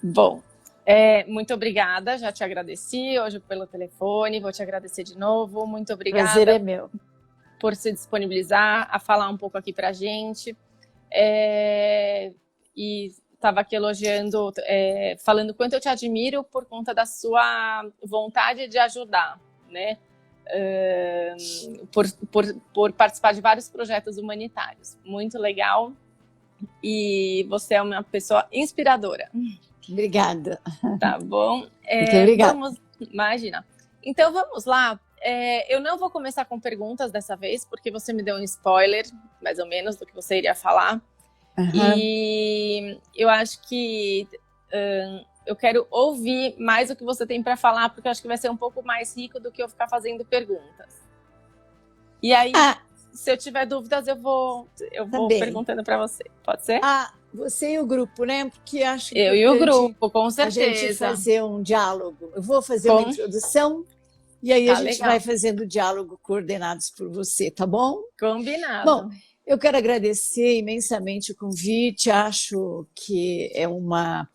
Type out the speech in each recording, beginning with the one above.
Bom, muito obrigada, já te agradeci hoje pelo telefone, vou te agradecer de novo. Muito Prazer é obrigada meu. por se disponibilizar a falar um pouco aqui para a gente. E estava aqui elogiando, falando quanto eu te admiro por conta da sua vontade de ajudar, né? Por participar de vários projetos humanitários. Muito legal. E você é uma pessoa inspiradora. Obrigada. Tá bom? Muito obrigada. Imagina. Então vamos lá. Eu não vou começar com perguntas dessa vez, porque você me deu um spoiler, mais ou menos, do que você iria falar. E eu acho que eu quero ouvir mais o que você tem para falar, porque eu acho que vai ser um pouco mais rico do que eu ficar fazendo perguntas. E aí, se eu tiver dúvidas, eu vou perguntando para você. Pode ser? Você e o grupo, né? Porque acho eu e o grupo, com certeza. A gente fazer um diálogo. Eu vou fazer uma introdução e aí a gente vai fazendo o diálogo coordenados por você, tá bom? Combinado. Bom, eu quero agradecer imensamente o convite. Acho que é uma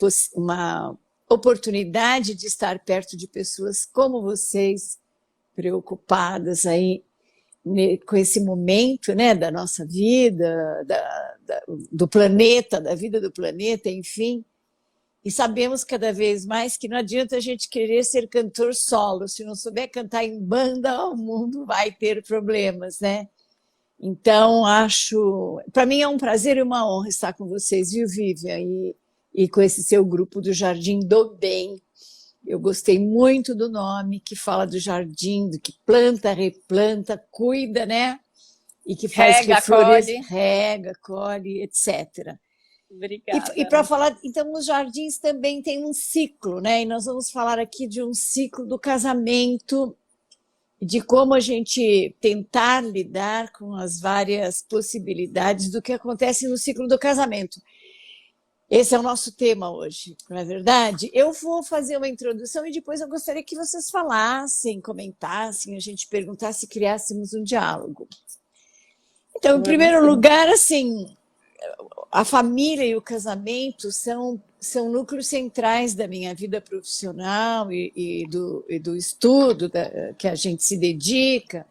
oportunidade de estar perto de pessoas como vocês, preocupadas aí com esse momento, né, da nossa vida, do planeta, da vida do planeta, enfim. E sabemos cada vez mais que não adianta a gente querer ser cantor solo. Se não souber cantar em banda, o mundo vai ter problemas, né? Então, para mim é um prazer e uma honra estar com vocês, viu, Vivian? E com esse seu grupo do Jardim do Bem. Eu gostei muito do nome, que fala do jardim, do que planta, replanta, cuida, né? E que faz reflorescer, rega, colhe, etc. Obrigada. E para falar, então, os jardins também têm um ciclo, né? E nós vamos falar aqui de um ciclo do casamento, de como a gente tentar lidar com as várias possibilidades do que acontece no ciclo do casamento. Esse é o nosso tema hoje, não é verdade? Eu vou fazer uma introdução e depois eu gostaria que vocês falassem, comentassem, a gente perguntasse, criássemos um diálogo. Então, em primeiro lugar, assim, a família e o casamento são núcleos centrais da minha vida profissional e do estudo que a gente se dedica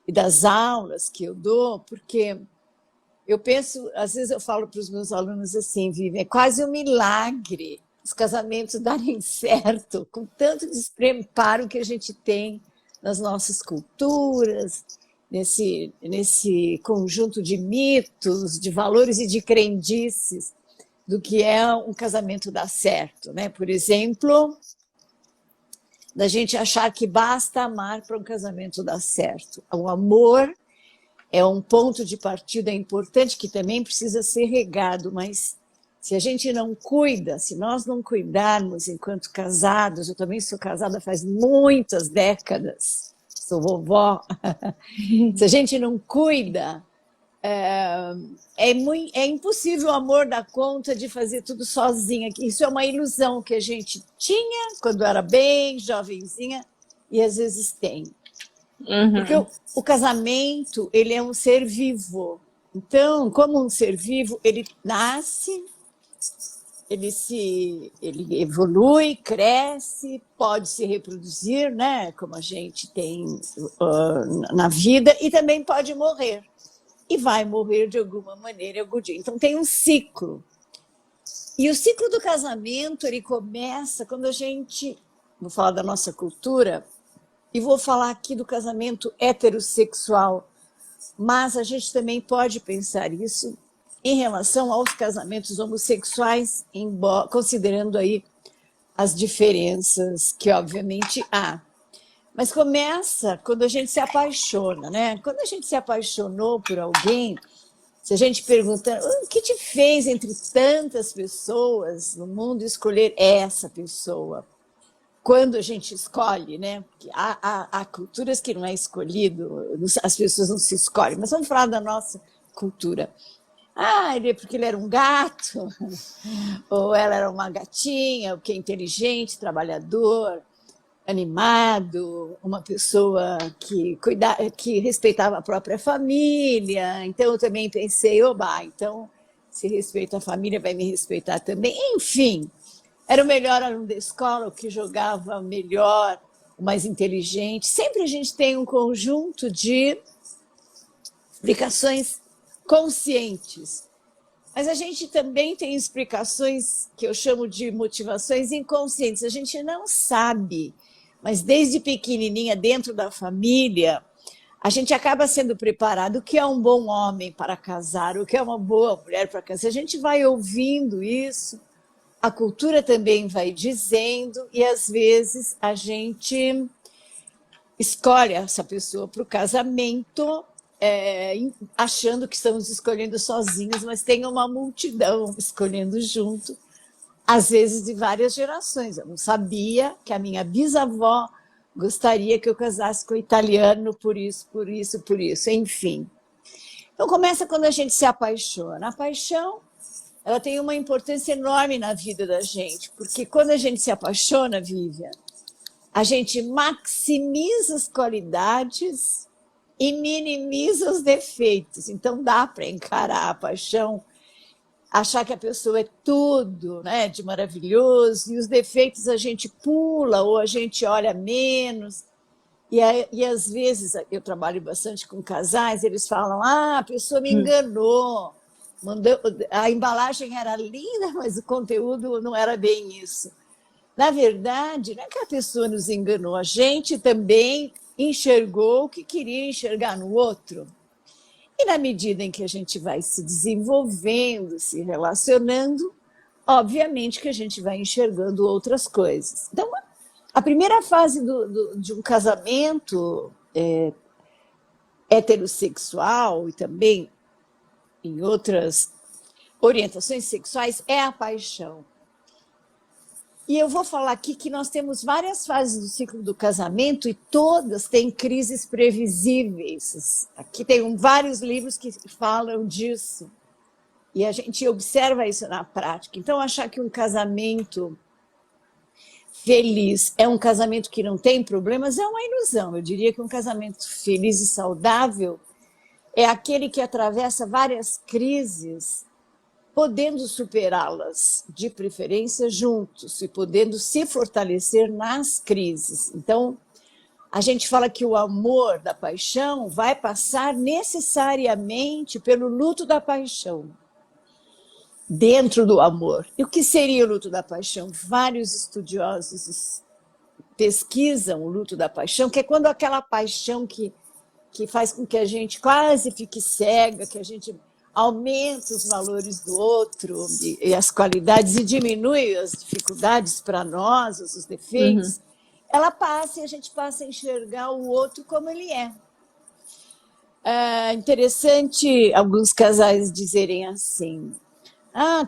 e das aulas que eu dou, porque eu penso, às vezes eu falo para os meus alunos assim, Vivian, é quase um milagre os casamentos darem certo, com tanto despreparo que a gente tem nas nossas culturas, nesse conjunto de mitos, de valores e de crendices do que é um casamento dar certo, né? Por exemplo, da gente achar que basta amar para um casamento dar certo. O amor é um ponto de partida importante que também precisa ser regado, mas se a gente não cuida, se nós não cuidarmos enquanto casados, eu também sou casada faz muitas décadas, sou vovó, se a gente não cuida, é impossível o amor dar conta de fazer tudo sozinha. Isso é uma ilusão que a gente tinha quando era bem jovenzinha e às vezes tem. Porque o casamento, ele é um ser vivo. Então, como um ser vivo, ele nasce, ele evolui, cresce, pode se reproduzir, né? Como a gente tem na vida, e também pode morrer. E vai morrer de alguma maneira algum dia. Então, tem um ciclo. E o ciclo do casamento, ele começa quando a gente... Vou falar da nossa cultura... E vou falar aqui do casamento heterossexual, mas a gente também pode pensar isso em relação aos casamentos homossexuais, considerando aí as diferenças que obviamente há. Mas começa quando a gente se apaixona, né? Quando a gente se apaixonou por alguém, se a gente pergunta o que te fez entre tantas pessoas no mundo escolher essa pessoa? Quando a gente escolhe, né? Porque há culturas que não é escolhido, as pessoas não se escolhem, mas vamos falar da nossa cultura. Porque ele era um gato, ou ela era uma gatinha, porque é inteligente, trabalhador, animado, uma pessoa que respeitava a própria família. Então, eu também pensei, então, se respeita a família, vai me respeitar também. Enfim, era o melhor aluno da escola, o que jogava melhor, o mais inteligente. Sempre a gente tem um conjunto de explicações conscientes. Mas a gente também tem explicações que eu chamo de motivações inconscientes. A gente não sabe, mas desde pequenininha, dentro da família, a gente acaba sendo preparado o que é um bom homem para casar, o que é uma boa mulher para casar. A gente vai ouvindo isso, a cultura também vai dizendo, e às vezes a gente escolhe essa pessoa para o casamento, achando que estamos escolhendo sozinhos, mas tem uma multidão escolhendo junto, às vezes de várias gerações. Eu não sabia que a minha bisavó gostaria que eu casasse com o italiano por isso, por isso, por isso, enfim. Então começa quando a gente se apaixona. A paixão, ela tem uma importância enorme na vida da gente, porque quando a gente se apaixona, Vivian, a gente maximiza as qualidades e minimiza os defeitos. Então dá para encarar a paixão, achar que a pessoa é tudo, né, de maravilhoso, e os defeitos a gente pula ou a gente olha menos. E às vezes, eu trabalho bastante com casais, eles falam, a pessoa me enganou, a embalagem era linda, mas o conteúdo não era bem isso. Na verdade, não é que a pessoa nos enganou, a gente também enxergou o que queria enxergar no outro. E na medida em que a gente vai se desenvolvendo, se relacionando, obviamente que a gente vai enxergando outras coisas. Então, a primeira fase de um casamento heterossexual e também em outras orientações sexuais é a paixão. E eu vou falar aqui que nós temos várias fases do ciclo do casamento e todas têm crises previsíveis. Aqui tem vários livros que falam disso. E a gente observa isso na prática. Então, achar que um casamento feliz é um casamento que não tem problemas é uma ilusão. Eu diria que um casamento feliz e saudável é aquele que atravessa várias crises, podendo superá-las, de preferência juntos, e podendo se fortalecer nas crises. Então, a gente fala que o amor da paixão vai passar necessariamente pelo luto da paixão, dentro do amor. E o que seria o luto da paixão? Vários estudiosos pesquisam o luto da paixão, que é quando aquela paixão que faz com que a gente quase fique cega, que a gente aumenta os valores do outro e as qualidades e diminui as dificuldades para nós, os defeitos, ela passa e a gente passa a enxergar o outro como ele é. É interessante alguns casais dizerem assim,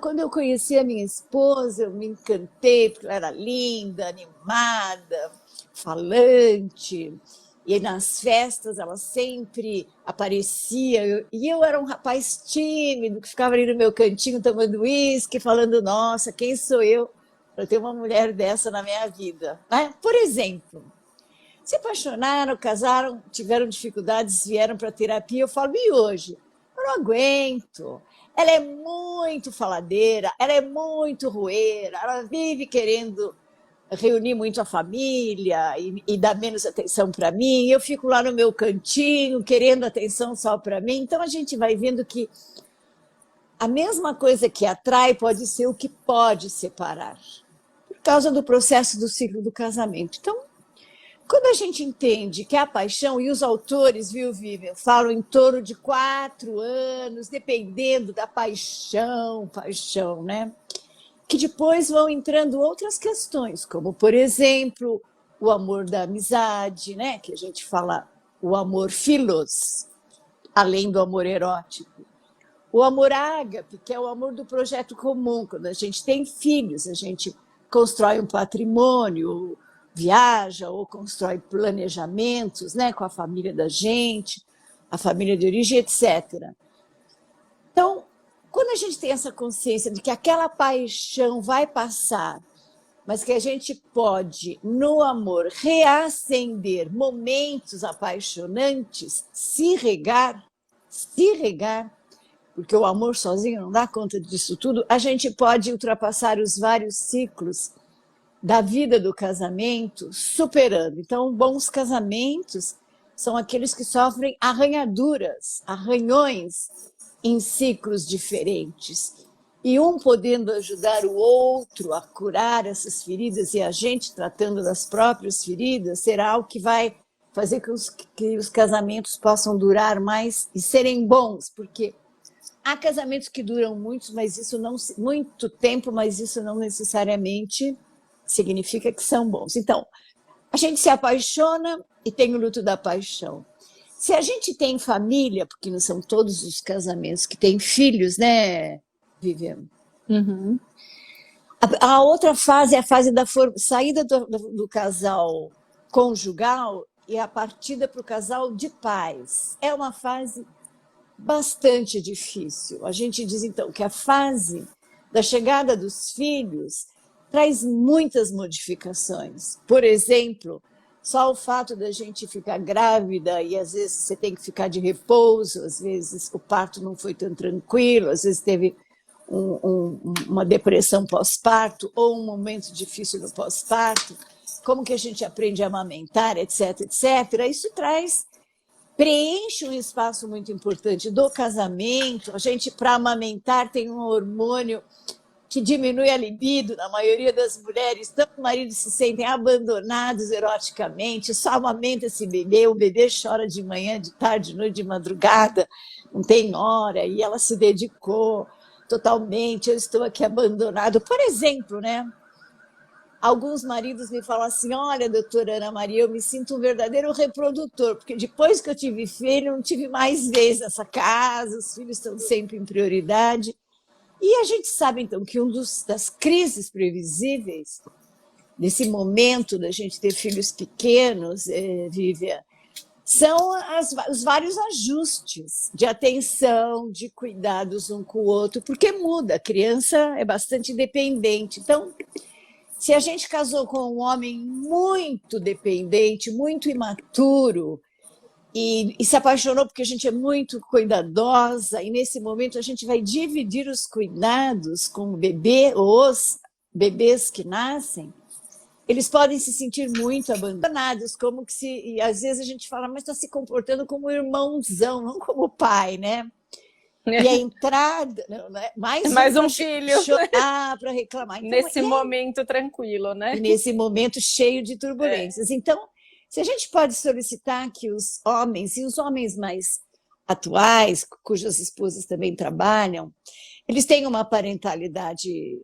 quando eu conheci a minha esposa, eu me encantei porque ela era linda, animada, falante, e nas festas ela sempre aparecia, e eu era um rapaz tímido, que ficava ali no meu cantinho tomando uísque, falando, nossa, quem sou eu para ter uma mulher dessa na minha vida? Né? Por exemplo, se apaixonaram, casaram, tiveram dificuldades, vieram para a terapia, eu falo, e hoje? Eu não aguento. Ela é muito faladeira, ela é muito rueira, ela vive querendo reunir muito a família e dar menos atenção para mim, eu fico lá no meu cantinho, querendo atenção só para mim. Então, a gente vai vendo que a mesma coisa que atrai pode ser o que pode separar, por causa do processo do ciclo do casamento. Então, quando a gente entende que a paixão, e os autores, viu, Vivian, falam em torno de 4 anos, dependendo da paixão, né? Que depois vão entrando outras questões, como, por exemplo, o amor da amizade, né? Que a gente fala o amor philos, além do amor erótico. O amor ágape, que é o amor do projeto comum, quando a gente tem filhos, a gente constrói um patrimônio, viaja ou constrói planejamentos, né, com a família da gente, a família de origem, etc. Então, quando a gente tem essa consciência de que aquela paixão vai passar, mas que a gente pode, no amor, reacender momentos apaixonantes, se regar, porque o amor sozinho não dá conta disso tudo, a gente pode ultrapassar os vários ciclos da vida do casamento superando. Então, bons casamentos são aqueles que sofrem arranhaduras, arranhões em ciclos diferentes. E um podendo ajudar o outro a curar essas feridas e a gente tratando das próprias feridas, será algo que vai fazer que os casamentos possam durar mais e serem bons, porque há casamentos que duram muito tempo, mas isso não necessariamente significa que são bons. Então, a gente se apaixona e tem o luto da paixão. Se a gente tem família, porque não são todos os casamentos que têm filhos, né, Vivian? Uhum. A outra fase é a fase da saída do casal conjugal e a partida para o casal de pais. É uma fase bastante difícil. A gente diz, então, que a fase da chegada dos filhos traz muitas modificações. Por exemplo, só o fato da gente ficar grávida e às vezes você tem que ficar de repouso, às vezes o parto não foi tão tranquilo, às vezes teve uma depressão pós-parto ou um momento difícil no pós-parto, como que a gente aprende a amamentar, etc, etc. Isso preenche um espaço muito importante do casamento. A gente, para amamentar, tem um hormônio que diminui a libido na maioria das mulheres, tanto os maridos se sentem abandonados eroticamente, só amamenta esse bebê, o bebê chora de manhã, de tarde, de noite, de madrugada, não tem hora, e ela se dedicou totalmente, eu estou aqui abandonado. Por exemplo, né? Alguns maridos me falam assim, olha, doutora Ana Maria, eu me sinto um verdadeiro reprodutor, porque depois que eu tive filho, não tive mais vez nessa casa, os filhos estão sempre em prioridade. E a gente sabe, então, que das crises previsíveis, nesse momento da gente ter filhos pequenos, Vivian, são os vários ajustes de atenção, de cuidados um com o outro, porque muda, a criança é bastante dependente. Então, se a gente casou com um homem muito dependente, muito imaturo, e se apaixonou porque a gente é muito cuidadosa, e nesse momento a gente vai dividir os cuidados com o bebê, ou os bebês que nascem, eles podem se sentir muito abandonados, como que e às vezes a gente fala, mas está se comportando como irmãozão, não como pai, né? E a entrada, mais um filho, chorar, para reclamar. Então, nesse momento tranquilo, né? Nesse momento cheio de turbulências. Então, se a gente pode solicitar que os homens, e os homens mais atuais, cujas esposas também trabalham, eles tenham uma parentalidade,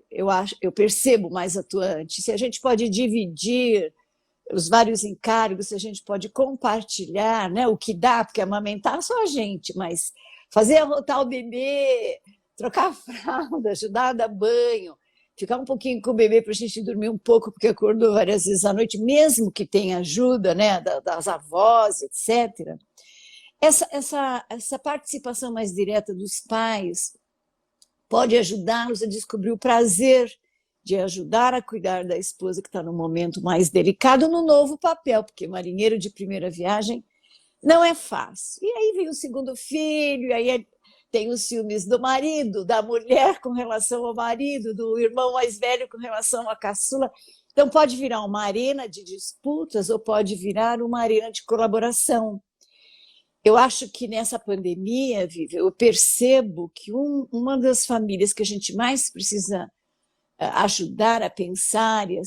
eu percebo, mais atuante. Se a gente pode dividir os vários encargos, se a gente pode compartilhar, né, o que dá, porque amamentar só a gente, mas fazer arrotar o bebê, trocar a fralda, ajudar a dar banho, ficar um pouquinho com o bebê para a gente dormir um pouco, porque acordou várias vezes à noite, mesmo que tenha ajuda, né, das avós, etc. Essa participação mais direta dos pais pode ajudá-los a descobrir o prazer de ajudar a cuidar da esposa que está no momento mais delicado, no novo papel, porque marinheiro de primeira viagem não é fácil. E aí vem o segundo filho, e aí tem os ciúmes do marido, da mulher com relação ao marido, do irmão mais velho com relação à caçula. Então, pode virar uma arena de disputas ou pode virar uma arena de colaboração. Eu acho que nessa pandemia, Vivi, eu percebo que uma das famílias que a gente mais precisa ajudar a pensar e a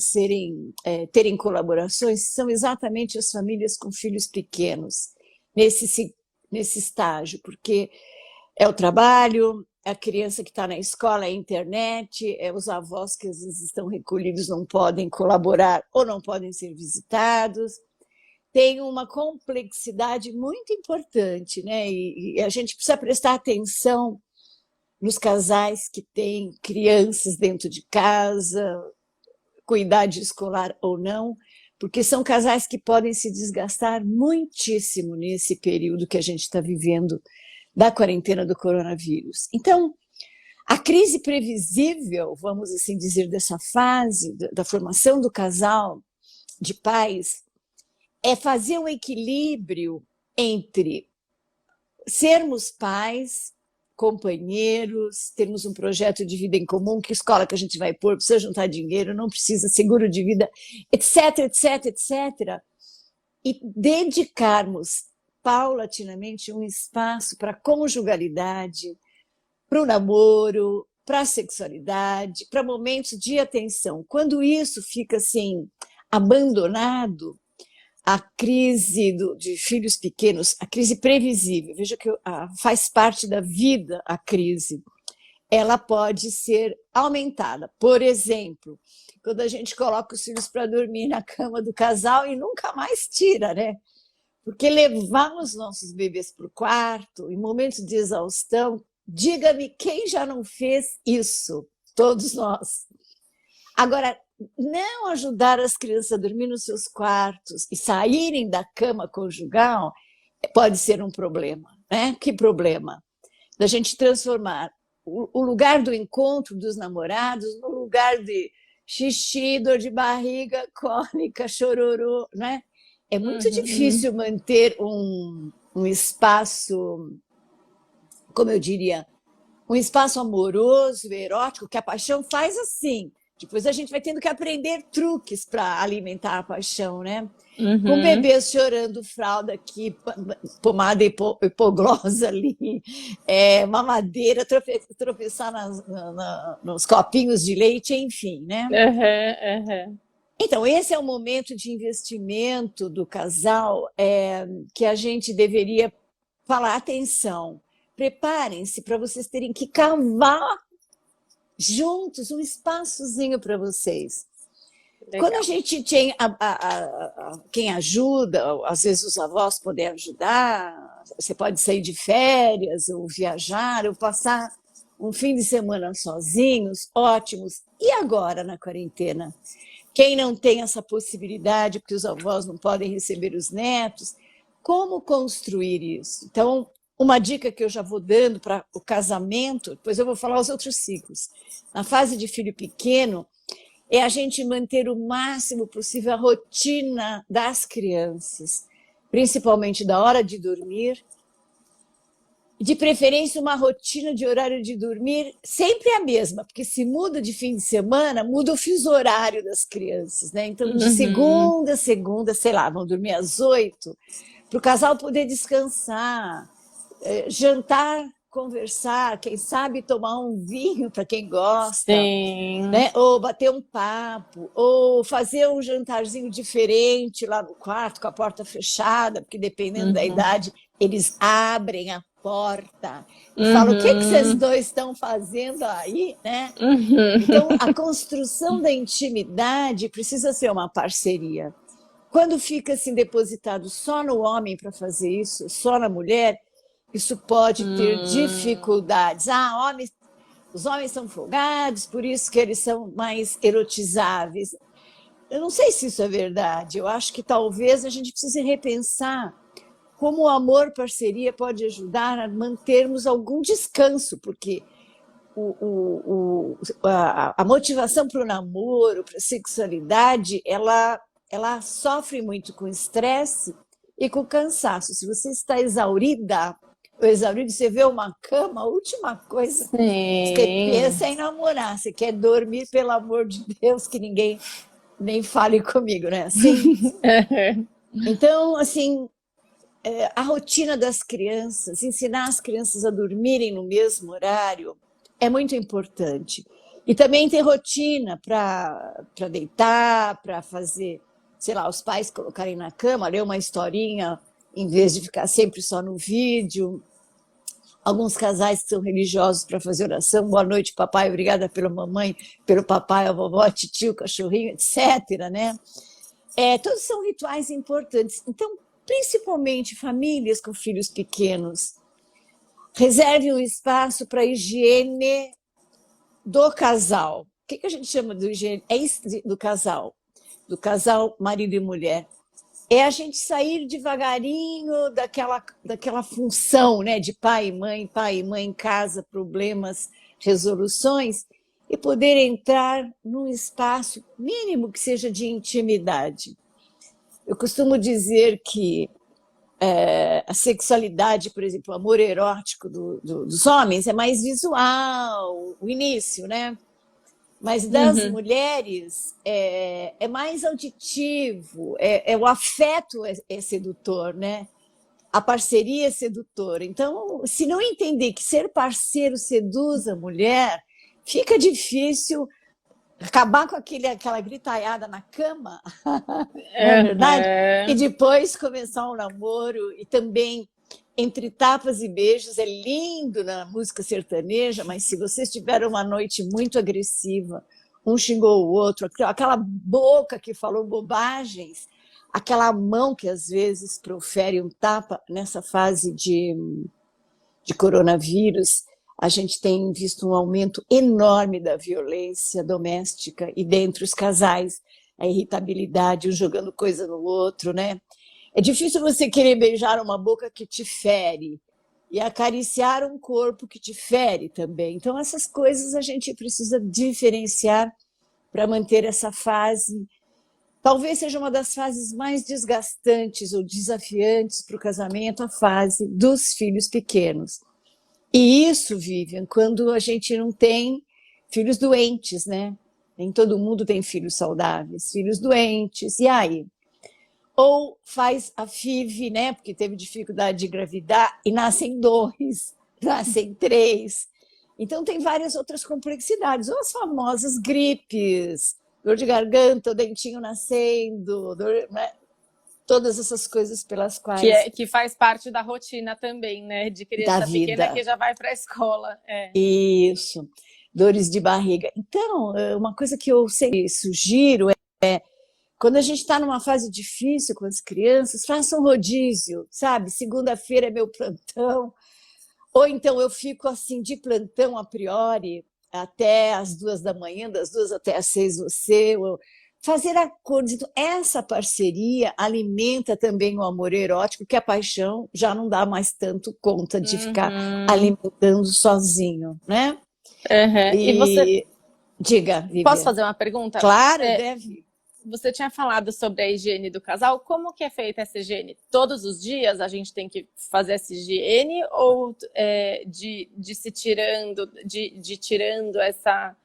terem colaborações são exatamente as famílias com filhos pequenos, nesse estágio, porque é o trabalho, a criança que está na escola, é a internet, os avós que às vezes estão recolhidos, não podem colaborar ou não podem ser visitados. Tem uma complexidade muito importante, né? E a gente precisa prestar atenção nos casais que têm crianças dentro de casa, com idade escolar ou não, porque são casais que podem se desgastar muitíssimo nesse período que a gente está vivendo da quarentena do coronavírus. Então, a crise previsível, vamos assim dizer, dessa fase da formação do casal de pais, é fazer um equilíbrio entre sermos pais, companheiros, termos um projeto de vida em comum, que escola que a gente vai pôr, precisa juntar dinheiro, não precisa, seguro de vida, etc, etc, etc. E dedicarmos paulatinamente um espaço para a conjugalidade, para o namoro, para a sexualidade, para momentos de atenção. Quando isso fica assim abandonado, a crise de filhos pequenos, a crise previsível, veja que faz parte da vida a crise, ela pode ser aumentada. Por exemplo, quando a gente coloca os filhos para dormir na cama do casal e nunca mais tira, né? Porque levar os nossos bebês para o quarto, em momentos de exaustão, diga-me quem já não fez isso? Todos nós. Agora, não ajudar as crianças a dormir nos seus quartos e saírem da cama conjugal pode ser um problema, né? Que problema? Da gente transformar o lugar do encontro dos namorados no lugar de xixi, dor de barriga, cólica, chororô, né? É muito difícil manter um espaço, como eu diria, um espaço amoroso, erótico, que a paixão faz assim. Depois a gente vai tendo que aprender truques para alimentar a paixão, né? Com bebês chorando fralda aqui, pomada hipoglosa ali, mamadeira, tropeçar nos copinhos de leite, enfim, né? Então, esse é o momento de investimento do casal que a gente deveria falar, atenção, preparem-se para vocês terem que cavar juntos um espaçozinho para vocês. Legal. Quando a gente tem quem ajuda, às vezes os avós podem ajudar, você pode sair de férias, ou viajar, ou passar um fim de semana sozinhos, ótimos. E agora, na quarentena? Quem não tem essa possibilidade, porque os avós não podem receber os netos, como construir isso? Então, uma dica que eu já vou dando para o casamento, depois eu vou falar os outros ciclos. Na fase de filho pequeno, é a gente manter o máximo possível a rotina das crianças, principalmente da hora de dormir, de preferência uma rotina de horário de dormir sempre a mesma, porque se muda de fim de semana, muda o fuso horário das crianças, né? Então, de segunda a segunda, sei lá, vão dormir às 8, para o casal poder descansar, jantar, conversar, quem sabe tomar um vinho para quem gosta, né? Ou bater um papo, ou fazer um jantarzinho diferente lá no quarto, com a porta fechada, porque dependendo da idade, eles abrem a porta e falam, o que vocês dois estão fazendo aí, né? Então, a construção da intimidade precisa ser uma parceria. Quando fica assim depositado só no homem para fazer isso, só na mulher, isso pode ter dificuldades. Os homens são folgados, por isso que eles são mais erotizáveis. Eu não sei se isso é verdade. Eu acho que talvez a gente precise repensar como o amor, parceria pode ajudar a mantermos algum descanso, porque a motivação para o namoro, para a sexualidade, ela sofre muito com estresse e com cansaço. Se você está exaurida, ou exaurido, você vê uma cama, a última coisa que você pensa é em namorar. Você quer dormir, pelo amor de Deus, que ninguém nem fale comigo, né? Assim, então, assim, a rotina das crianças, ensinar as crianças a dormirem no mesmo horário é muito importante. E também ter rotina para deitar, para fazer, sei lá, os pais colocarem na cama, ler uma historinha, em vez de ficar sempre só no vídeo. Alguns casais que são religiosos para fazer oração, boa noite, papai, obrigada pela mamãe, pelo papai, a vovó, a titio, o cachorrinho, etc., né? Todos são rituais importantes. Então, principalmente famílias com filhos pequenos, reservem um espaço para a higiene do casal. O que a gente chama de higiene do casal? Do casal marido e mulher. É a gente sair devagarinho daquela função, né, de pai e mãe em casa, problemas, resoluções, e poder entrar num espaço mínimo que seja de intimidade. Eu costumo dizer que a sexualidade, por exemplo, o amor erótico dos homens é mais visual, o início, né? Mas das mulheres é mais auditivo, o afeto é sedutor, né? A parceria é sedutora. Então, se não entender que ser parceiro seduz a mulher, fica difícil acabar com aquela gritaiada na cama, não é verdade? E depois começar um namoro e também entre tapas e beijos. É lindo na música sertaneja, mas se vocês tiveram uma noite muito agressiva, um xingou o outro, aquela boca que falou bobagens, aquela mão que às vezes profere um tapa nessa fase de coronavírus, a gente tem visto um aumento enorme da violência doméstica e dentre os casais, a irritabilidade, um jogando coisa no outro, né? É difícil você querer beijar uma boca que te fere e acariciar um corpo que te fere também. Então, essas coisas a gente precisa diferenciar para manter essa fase. Talvez seja uma das fases mais desgastantes ou desafiantes para o casamento, a fase dos filhos pequenos. E isso, Vivian, quando a gente não tem filhos doentes, né? Nem todo mundo tem filhos saudáveis, filhos doentes. E aí? Ou faz a FIV, né? Porque teve dificuldade de engravidar e nascem 2, nascem 3. Então tem várias outras complexidades, ou as famosas gripes, dor de garganta, o dentinho nascendo, né? Todas essas coisas pelas quais... Que faz parte da rotina também, né? De criança pequena que já vai para a escola. Isso, dores de barriga. Então, uma coisa que eu sempre sugiro é quando a gente está numa fase difícil com as crianças, faça um rodízio, sabe? Segunda-feira é meu plantão, ou então eu fico assim de plantão a priori até as 2 da manhã, das 2 até as 6 você... Fazer acordos. Então, essa parceria alimenta também o amor erótico, que a paixão já não dá mais tanto conta de ficar alimentando sozinho, né? E você... Diga, Vivian. Posso fazer uma pergunta? Claro, deve. Você tinha falado sobre a higiene do casal. Como que é feita essa higiene? Todos os dias a gente tem que fazer essa higiene ou de se tirando, de tirando essa...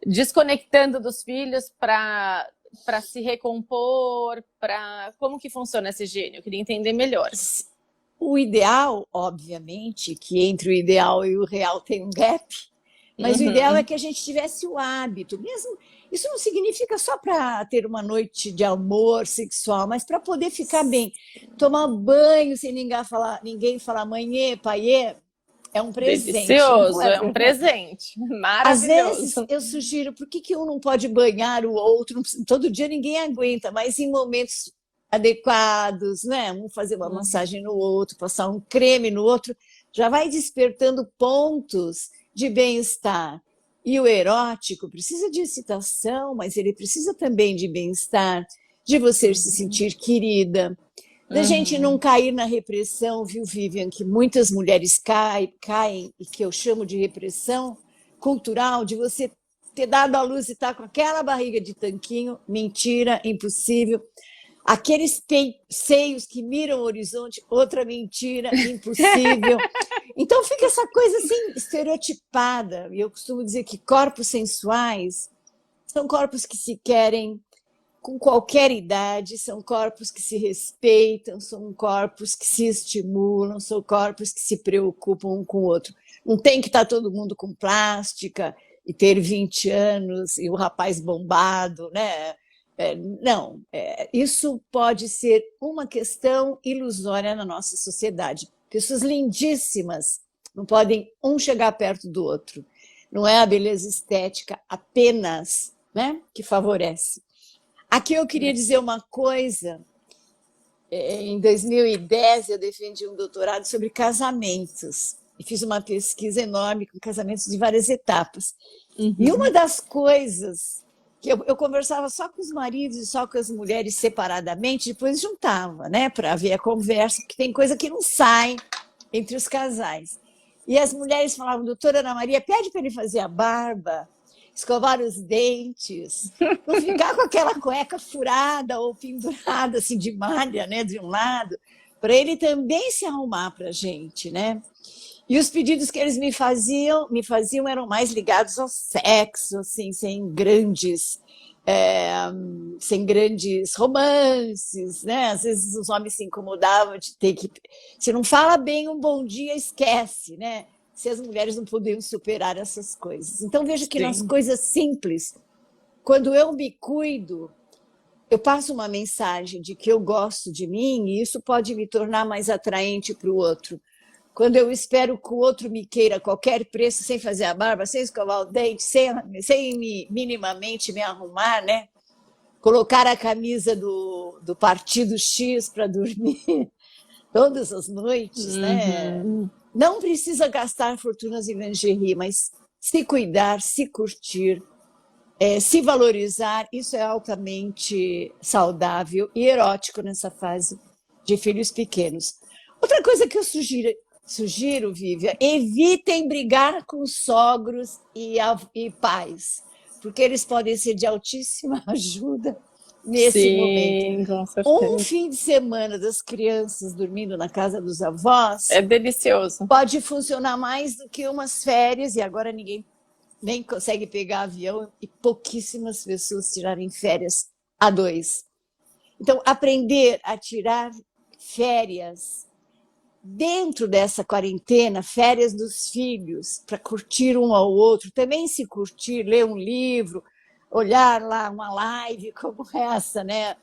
desconectando dos filhos para se recompor, como que funciona essa higiene? Eu queria entender melhor. O ideal, obviamente, que entre o ideal e o real tem um gap, mas o ideal é que a gente tivesse o hábito, mesmo. Isso não significa só para ter uma noite de amor sexual, mas para poder ficar bem. Tomar banho sem ninguém falar mãe, pai, é um presente. Delicioso, é um presente. Maravilhoso. Às vezes eu sugiro, por que um não pode banhar o outro? Todo dia ninguém aguenta, mas em momentos adequados, né? Um fazer uma massagem no outro, passar um creme no outro, já vai despertando pontos de bem-estar. E o erótico precisa de excitação, mas ele precisa também de bem-estar, de você se sentir querida, da gente não cair na repressão, viu, Vivian, que muitas mulheres caem, e que eu chamo de repressão cultural, de você ter dado à luz e estar com aquela barriga de tanquinho, mentira, impossível. Aqueles seios que miram o horizonte, outra mentira, impossível. Então fica essa coisa assim, estereotipada. E eu costumo dizer que corpos sensuais são corpos que se querem com qualquer idade, são corpos que se respeitam, são corpos que se estimulam, são corpos que se preocupam um com o outro. Não tem que estar todo mundo com plástica e ter 20 anos e o rapaz bombado, né? Não, isso pode ser uma questão ilusória na nossa sociedade. Pessoas lindíssimas não podem um chegar perto do outro. Não é a beleza estética apenas, né, que favorece. Aqui eu queria dizer uma coisa. Em 2010 eu defendi um doutorado sobre casamentos e fiz uma pesquisa enorme com casamentos de várias etapas. E uma das coisas que eu conversava só com os maridos e só com as mulheres separadamente, depois juntava, né, para ver a conversa, porque tem coisa que não sai entre os casais. E as mulheres falavam, doutora Ana Maria, pede para ele fazer a barba, escovar os dentes, não ficar com aquela cueca furada ou pendurada assim de malha, né, de um lado, para ele também se arrumar para a gente, né? E os pedidos que eles me faziam eram mais ligados ao sexo, assim, sem grandes romances, né? Às vezes os homens se incomodavam de ter que... Se não fala bem um bom dia, esquece, né? Se as mulheres não podiam superar essas coisas. Então, veja que nas coisas simples, quando eu me cuido, eu passo uma mensagem de que eu gosto de mim e isso pode me tornar mais atraente para o outro. Quando eu espero que o outro me queira a qualquer preço, sem fazer a barba, sem escovar o dente, sem minimamente me arrumar, né? Colocar a camisa do partido X para dormir todas as noites, né? Não precisa gastar fortunas em lingerie, mas se cuidar, se curtir, se valorizar, isso é altamente saudável e erótico nessa fase de filhos pequenos. Outra coisa que eu sugiro, Vivian, evitem brigar com sogros e pais, porque eles podem ser de altíssima ajuda nesse momento. Com certeza. Um fim de semana das crianças dormindo na casa dos avós é delicioso. Pode funcionar mais do que umas férias, e agora ninguém nem consegue pegar avião e pouquíssimas pessoas tirarem férias a dois. Então, aprender a tirar férias dentro dessa quarentena, férias dos filhos, para curtir um ao outro, também se curtir, ler um livro, olhar lá uma live como essa, né?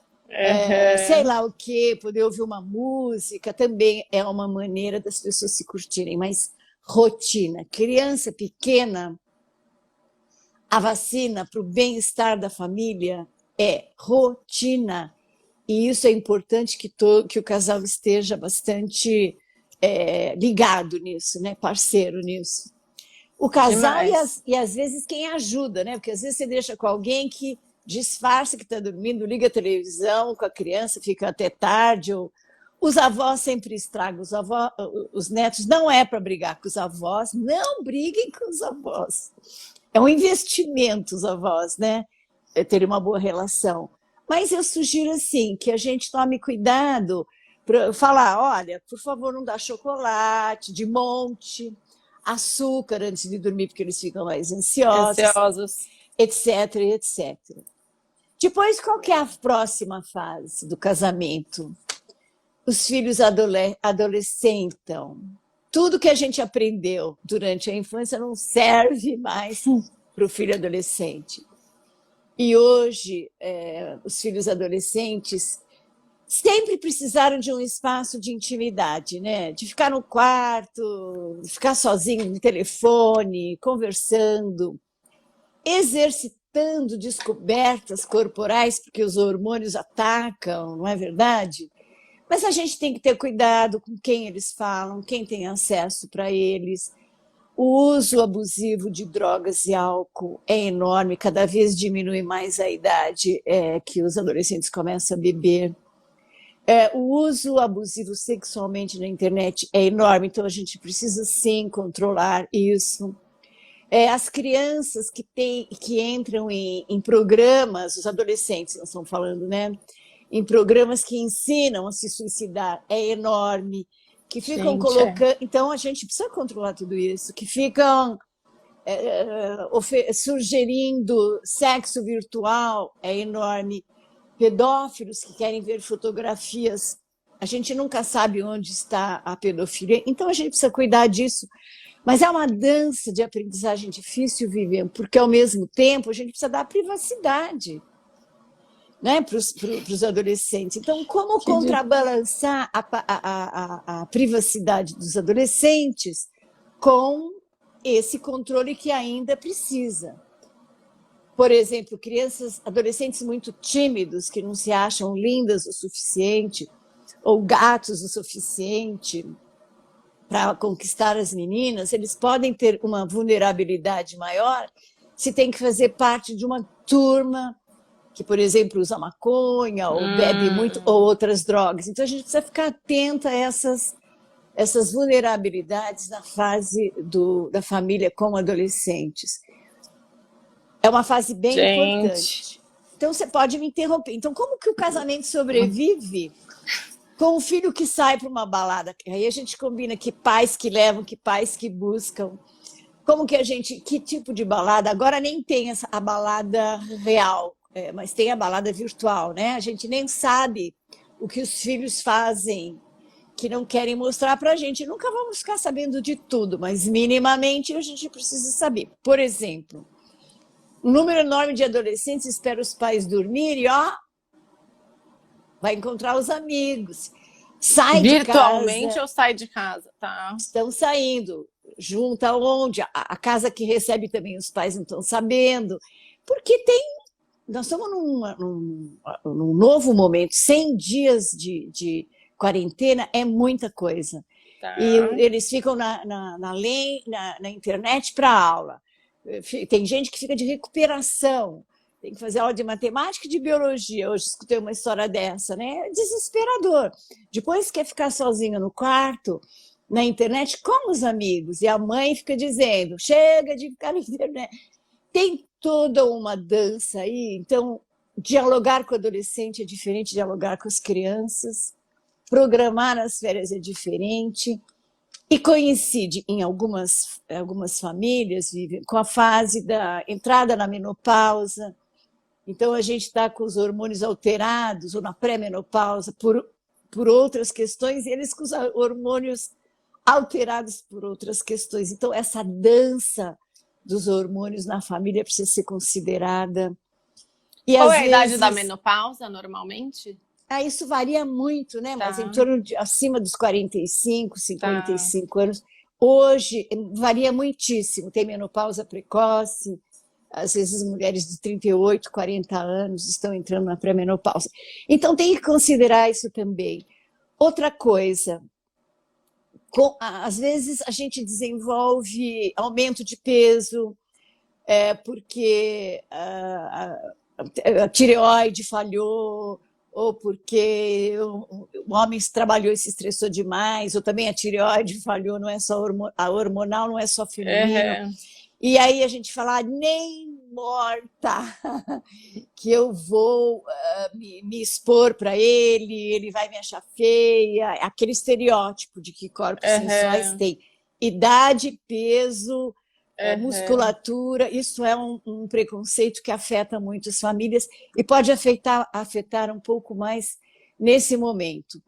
Sei lá o quê, poder ouvir uma música, também é uma maneira das pessoas se curtirem, mas rotina. Criança pequena, a vacina para o bem-estar da família é rotina. E isso é importante que o casal esteja bastante ligado nisso, né? Parceiro nisso. O casal e às vezes quem ajuda, né? Porque às vezes você deixa com alguém que disfarça que está dormindo, liga a televisão com a criança, fica até tarde. Os avós sempre estragam, os netos. Não é para brigar com os avós, não briguem com os avós. É um investimento, os avós, né? Ter uma boa relação. Mas eu sugiro, assim, que a gente tome cuidado para falar, olha, por favor, não dá chocolate de monte, açúcar antes de dormir, porque eles ficam mais ansiosos, etc, etc. Depois, qual que é a próxima fase do casamento? Os filhos adolescentam. Tudo que a gente aprendeu durante a infância não serve mais para o filho adolescente. E hoje, os filhos adolescentes sempre precisaram de um espaço de intimidade, né? De ficar no quarto, de ficar sozinho no telefone, conversando, exercitando descobertas corporais, porque os hormônios atacam, não é verdade? Mas a gente tem que ter cuidado com quem eles falam, quem tem acesso para eles. O uso abusivo de drogas e álcool é enorme, cada vez diminui mais a idade que os adolescentes começam a beber. O uso abusivo sexualmente na internet é enorme, então a gente precisa sim controlar isso. As crianças que entram em programas, os adolescentes, nós estamos falando, né? Em programas que ensinam a se suicidar, é enorme. Que ficam colocando. Então, a gente precisa controlar tudo isso, que ficam sugerindo sexo virtual, é enorme. Pedófilos que querem ver fotografias, a gente nunca sabe onde está a pedofilia, então a gente precisa cuidar disso. Mas é uma dança de aprendizagem difícil, Vivian, porque ao mesmo tempo a gente precisa dar privacidade, né, para os adolescentes. Então, como contrabalançar a privacidade dos adolescentes com esse controle que ainda precisa? Por exemplo, adolescentes muito tímidos, que não se acham lindas o suficiente, ou gatos o suficiente para conquistar as meninas, eles podem ter uma vulnerabilidade maior se tem que fazer parte de uma turma que, por exemplo, usa maconha, ou bebe muito, ou outras drogas. Então, a gente precisa ficar atenta a essas vulnerabilidades na fase da família com adolescentes. É uma fase bem importante. Então, você pode me interromper. Então, como que o casamento sobrevive com o filho que sai para uma balada. Aí a gente combina que pais que levam, que pais que buscam. Como que a gente, que tipo de balada? Agora nem tem a balada real, mas tem a balada virtual, né? A gente nem sabe o que os filhos fazem, que não querem mostrar para a gente. Nunca vamos ficar sabendo de tudo, mas minimamente a gente precisa saber. Por exemplo, um número enorme de adolescentes espera os pais dormirem, ó, vai encontrar os amigos, sai de Virtualmente casa, ou sai de casa, tá? estão saindo, junta onde? A casa que recebe também os pais não estão sabendo, porque nós estamos num novo momento, 100 dias de quarentena é muita coisa. Tá. E eles ficam na internet para aula. Tem gente que fica de recuperação, tem que fazer aula de matemática e de biologia. Hoje escutei uma história dessa, né? É desesperador. Depois quer ficar sozinho no quarto, na internet, com os amigos. E a mãe fica dizendo, chega de ficar na internet. Tem toda uma dança aí. Então, dialogar com o adolescente é diferente de dialogar com as crianças. Programar as férias é diferente. E coincide em algumas famílias, vivem com a fase da entrada na menopausa. Então, a gente está com os hormônios alterados, ou na pré-menopausa, por outras questões, e eles com os hormônios alterados por outras questões. Então, essa dança dos hormônios na família precisa ser considerada. E, qual às é a idade da vezes, menopausa, normalmente? isso varia muito, né? Tá. Mas em torno de acima dos 45, 55 Tá. anos. Hoje varia muitíssimo. Tem menopausa precoce, às vezes mulheres de 38, 40 anos estão entrando na pré-menopausa. Então tem que considerar isso também. Outra coisa, às vezes a gente desenvolve aumento de peso, porque a tireoide falhou, ou porque o homem trabalhou e se estressou demais, ou também a tireoide falhou, não é só a hormonal, não é só feminino. E aí a gente fala, nem morta, que eu vou me expor para ele vai me achar feia, aquele estereótipo de que corpos sensuais têm. Idade, peso, musculatura, isso é um preconceito que afeta muito as famílias e pode afetar um pouco mais nesse momento.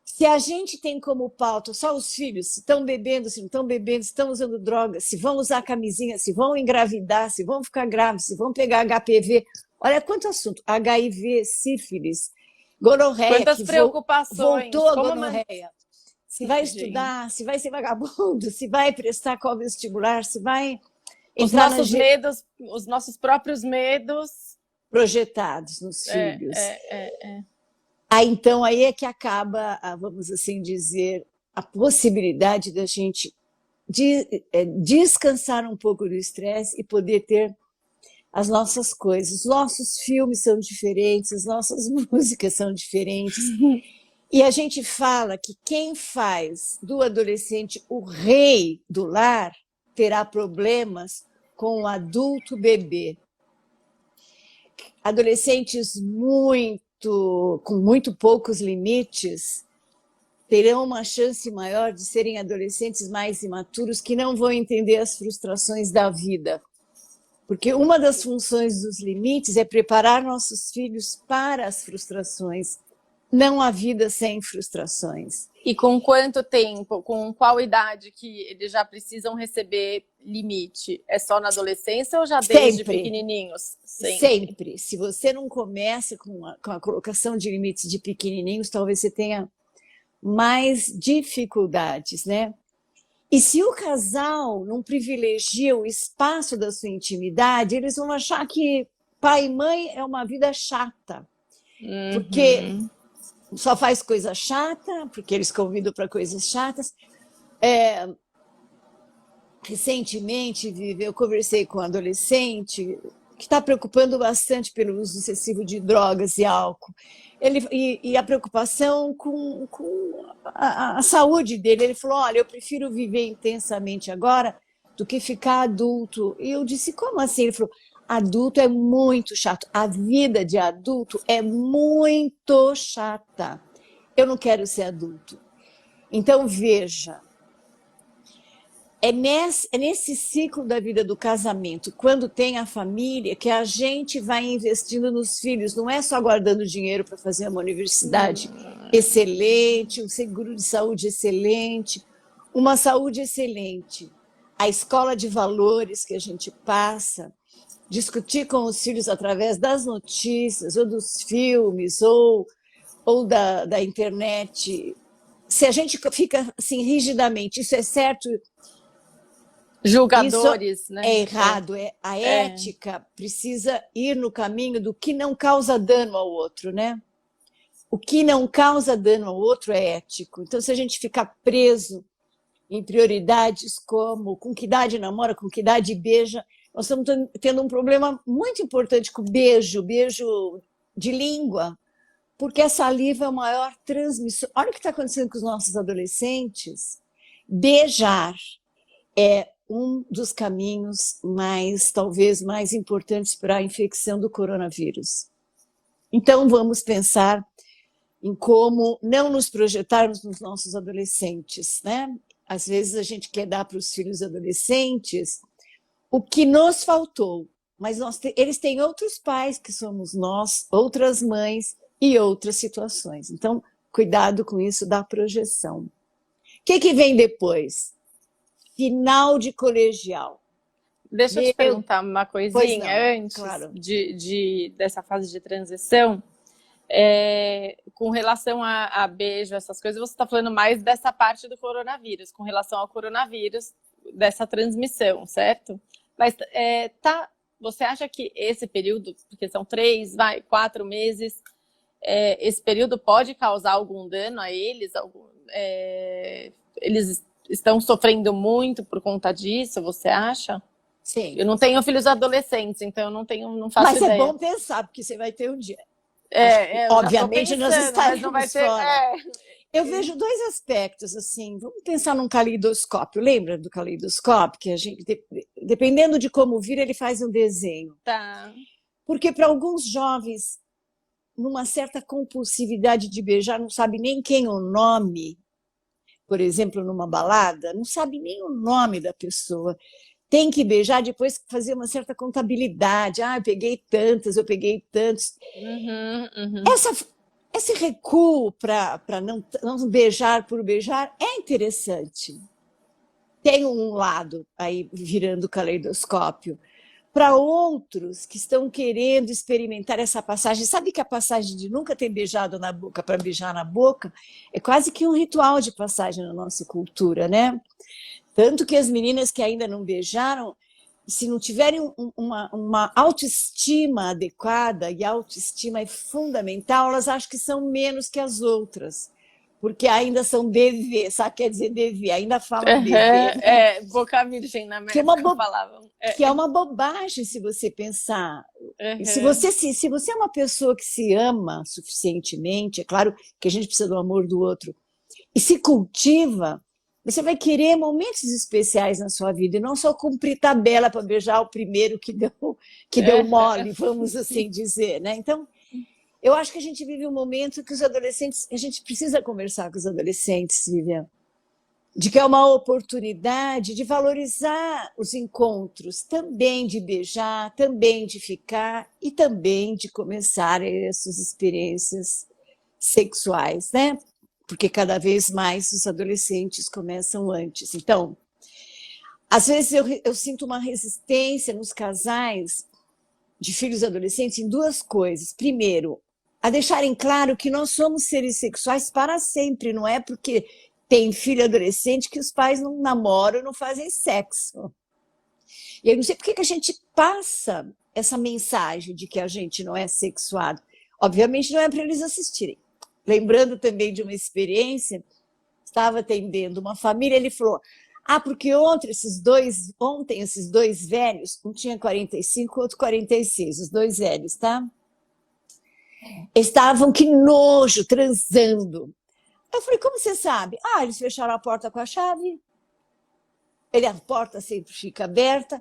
Se a gente tem como pauta só os filhos, se estão bebendo, se não estão bebendo, se estão usando drogas, se vão usar camisinha, se vão engravidar, se vão ficar grávidos, se vão pegar HPV, olha quanto assunto, HIV, sífilis, gonorreia, quantas preocupações, voltou a gonorreia. Se vai estudar, se vai ser vagabundo, se vai prestar qual vestibular, se vai entrar os nossos medos, os nossos próprios medos projetados nos filhos. Então, aí é que acaba, vamos assim dizer, a possibilidade da gente descansar um pouco do estresse e poder ter as nossas coisas. Os nossos filmes são diferentes, as nossas músicas são diferentes. E a gente fala que quem faz do adolescente o rei do lar terá problemas com o adulto bebê. Adolescentes com muito poucos limites terão uma chance maior de serem adolescentes mais imaturos que não vão entender as frustrações da vida. Porque uma das funções dos limites é preparar nossos filhos para as frustrações, não a vida sem frustrações. E com quanto tempo, com qual idade que eles já precisam receber limite? É só na adolescência ou já desde pequenininhos? Sempre. Se você não começa com a colocação de limites de pequenininhos, talvez você tenha mais dificuldades, né? E se o casal não privilegia o espaço da sua intimidade, eles vão achar que pai e mãe é uma vida chata. Porque só faz coisa chata, porque eles convidam para coisas chatas. Recentemente, eu conversei com um adolescente que está preocupando bastante pelo uso excessivo de drogas e álcool. E a preocupação com a saúde dele. Ele falou, olha, eu prefiro viver intensamente agora do que ficar adulto. E eu disse, como assim? Ele falou, adulto é muito chato. A vida de adulto é muito chata. eu não quero ser adulto. Então, veja, é nesse ciclo da vida do casamento, quando tem a família, que a gente vai investindo nos filhos. Não é só guardando dinheiro para fazer uma universidade excelente, um seguro de saúde excelente, uma saúde excelente, a escola de valores que a gente passa, discutir com os filhos através das notícias, ou dos filmes, ou da internet. Se a gente fica assim rigidamente, isso é certo, julgadores, isso né? é errado. A ética precisa ir no caminho do que não causa dano ao outro, né? O que não causa dano ao outro é ético. Então, se a gente ficar preso em prioridades como com que idade namora, com que idade beija, nós estamos tendo um problema muito importante com o beijo de língua, porque a saliva é o maior transmissor. Olha o que está acontecendo com os nossos adolescentes. Beijar é um dos caminhos talvez mais importantes para a infecção do coronavírus. Então, vamos pensar em como não nos projetarmos nos nossos adolescentes, né? Às vezes a gente quer dar para os filhos adolescentes o que nos faltou, mas eles têm outros pais que somos nós, outras mães e outras situações. Então, cuidado com isso da projeção. O que vem depois? Final de colegial. Deixa eu te perguntar uma coisinha antes claro. dessa fase de transição. Com relação a beijo, essas coisas, você está falando mais dessa parte do coronavírus, com relação ao coronavírus, dessa transmissão, certo? Mas você acha que esse período, porque são 4 meses, esse período pode causar algum dano a eles? Eles estão sofrendo muito por conta disso, você acha? Sim. Eu não tenho filhos adolescentes, então eu não faço ideia. Mas é bom pensar, porque você vai ter um dia. Obviamente nós estaremos não vai ter, fora. Eu vejo 2 aspectos, assim, vamos pensar num caleidoscópio. Lembra do caleidoscópio? Que a gente, dependendo de como vir, ele faz um desenho. Tá. Porque para alguns jovens, numa certa compulsividade de beijar, não sabe nem quem é o nome, por exemplo, numa balada, não sabe nem o nome da pessoa. Tem que beijar, depois fazer uma certa contabilidade. Eu peguei tantos. Esse recuo para não beijar por beijar é interessante. Tem um lado aí virando caleidoscópio. Para outros que estão querendo experimentar essa passagem, sabe que a passagem de nunca ter beijado na boca para beijar na boca é quase que um ritual de passagem na nossa cultura, né? Tanto que as meninas que ainda não beijaram, se não tiverem uma autoestima adequada, e a autoestima é fundamental, elas acham que são menos que as outras, porque ainda são bebê, sabe o que quer dizer bebê? Ainda falam bebê. Né? Boca virgem na América falavam. Que é uma bobagem se você pensar. Se você é uma pessoa que se ama suficientemente, é claro que a gente precisa do amor do outro, e se cultiva, você vai querer momentos especiais na sua vida, e não só cumprir tabela para beijar o primeiro que deu mole, vamos assim dizer. Né? Então, eu acho que a gente vive um momento que os adolescentes, a gente precisa conversar com os adolescentes, Vivian, de que é uma oportunidade de valorizar os encontros, também de beijar, também de ficar e também de começar essas experiências sexuais, né? Porque cada vez mais os adolescentes começam antes. Então, às vezes eu sinto uma resistência nos casais de filhos adolescentes em 2 coisas. Primeiro, a deixarem claro que nós somos seres sexuais para sempre, não é porque tem filho adolescente que os pais não namoram, não fazem sexo. E eu não sei por que a gente passa essa mensagem de que a gente não é sexuado. Obviamente não é para eles assistirem. Lembrando também de uma experiência, estava atendendo uma família, ele falou, porque ontem esses dois velhos, um tinha 45, outro 46, os 2 velhos, tá? Estavam, que nojo, transando. Eu falei, como você sabe? Eles fecharam a porta com a chave, a porta sempre fica aberta.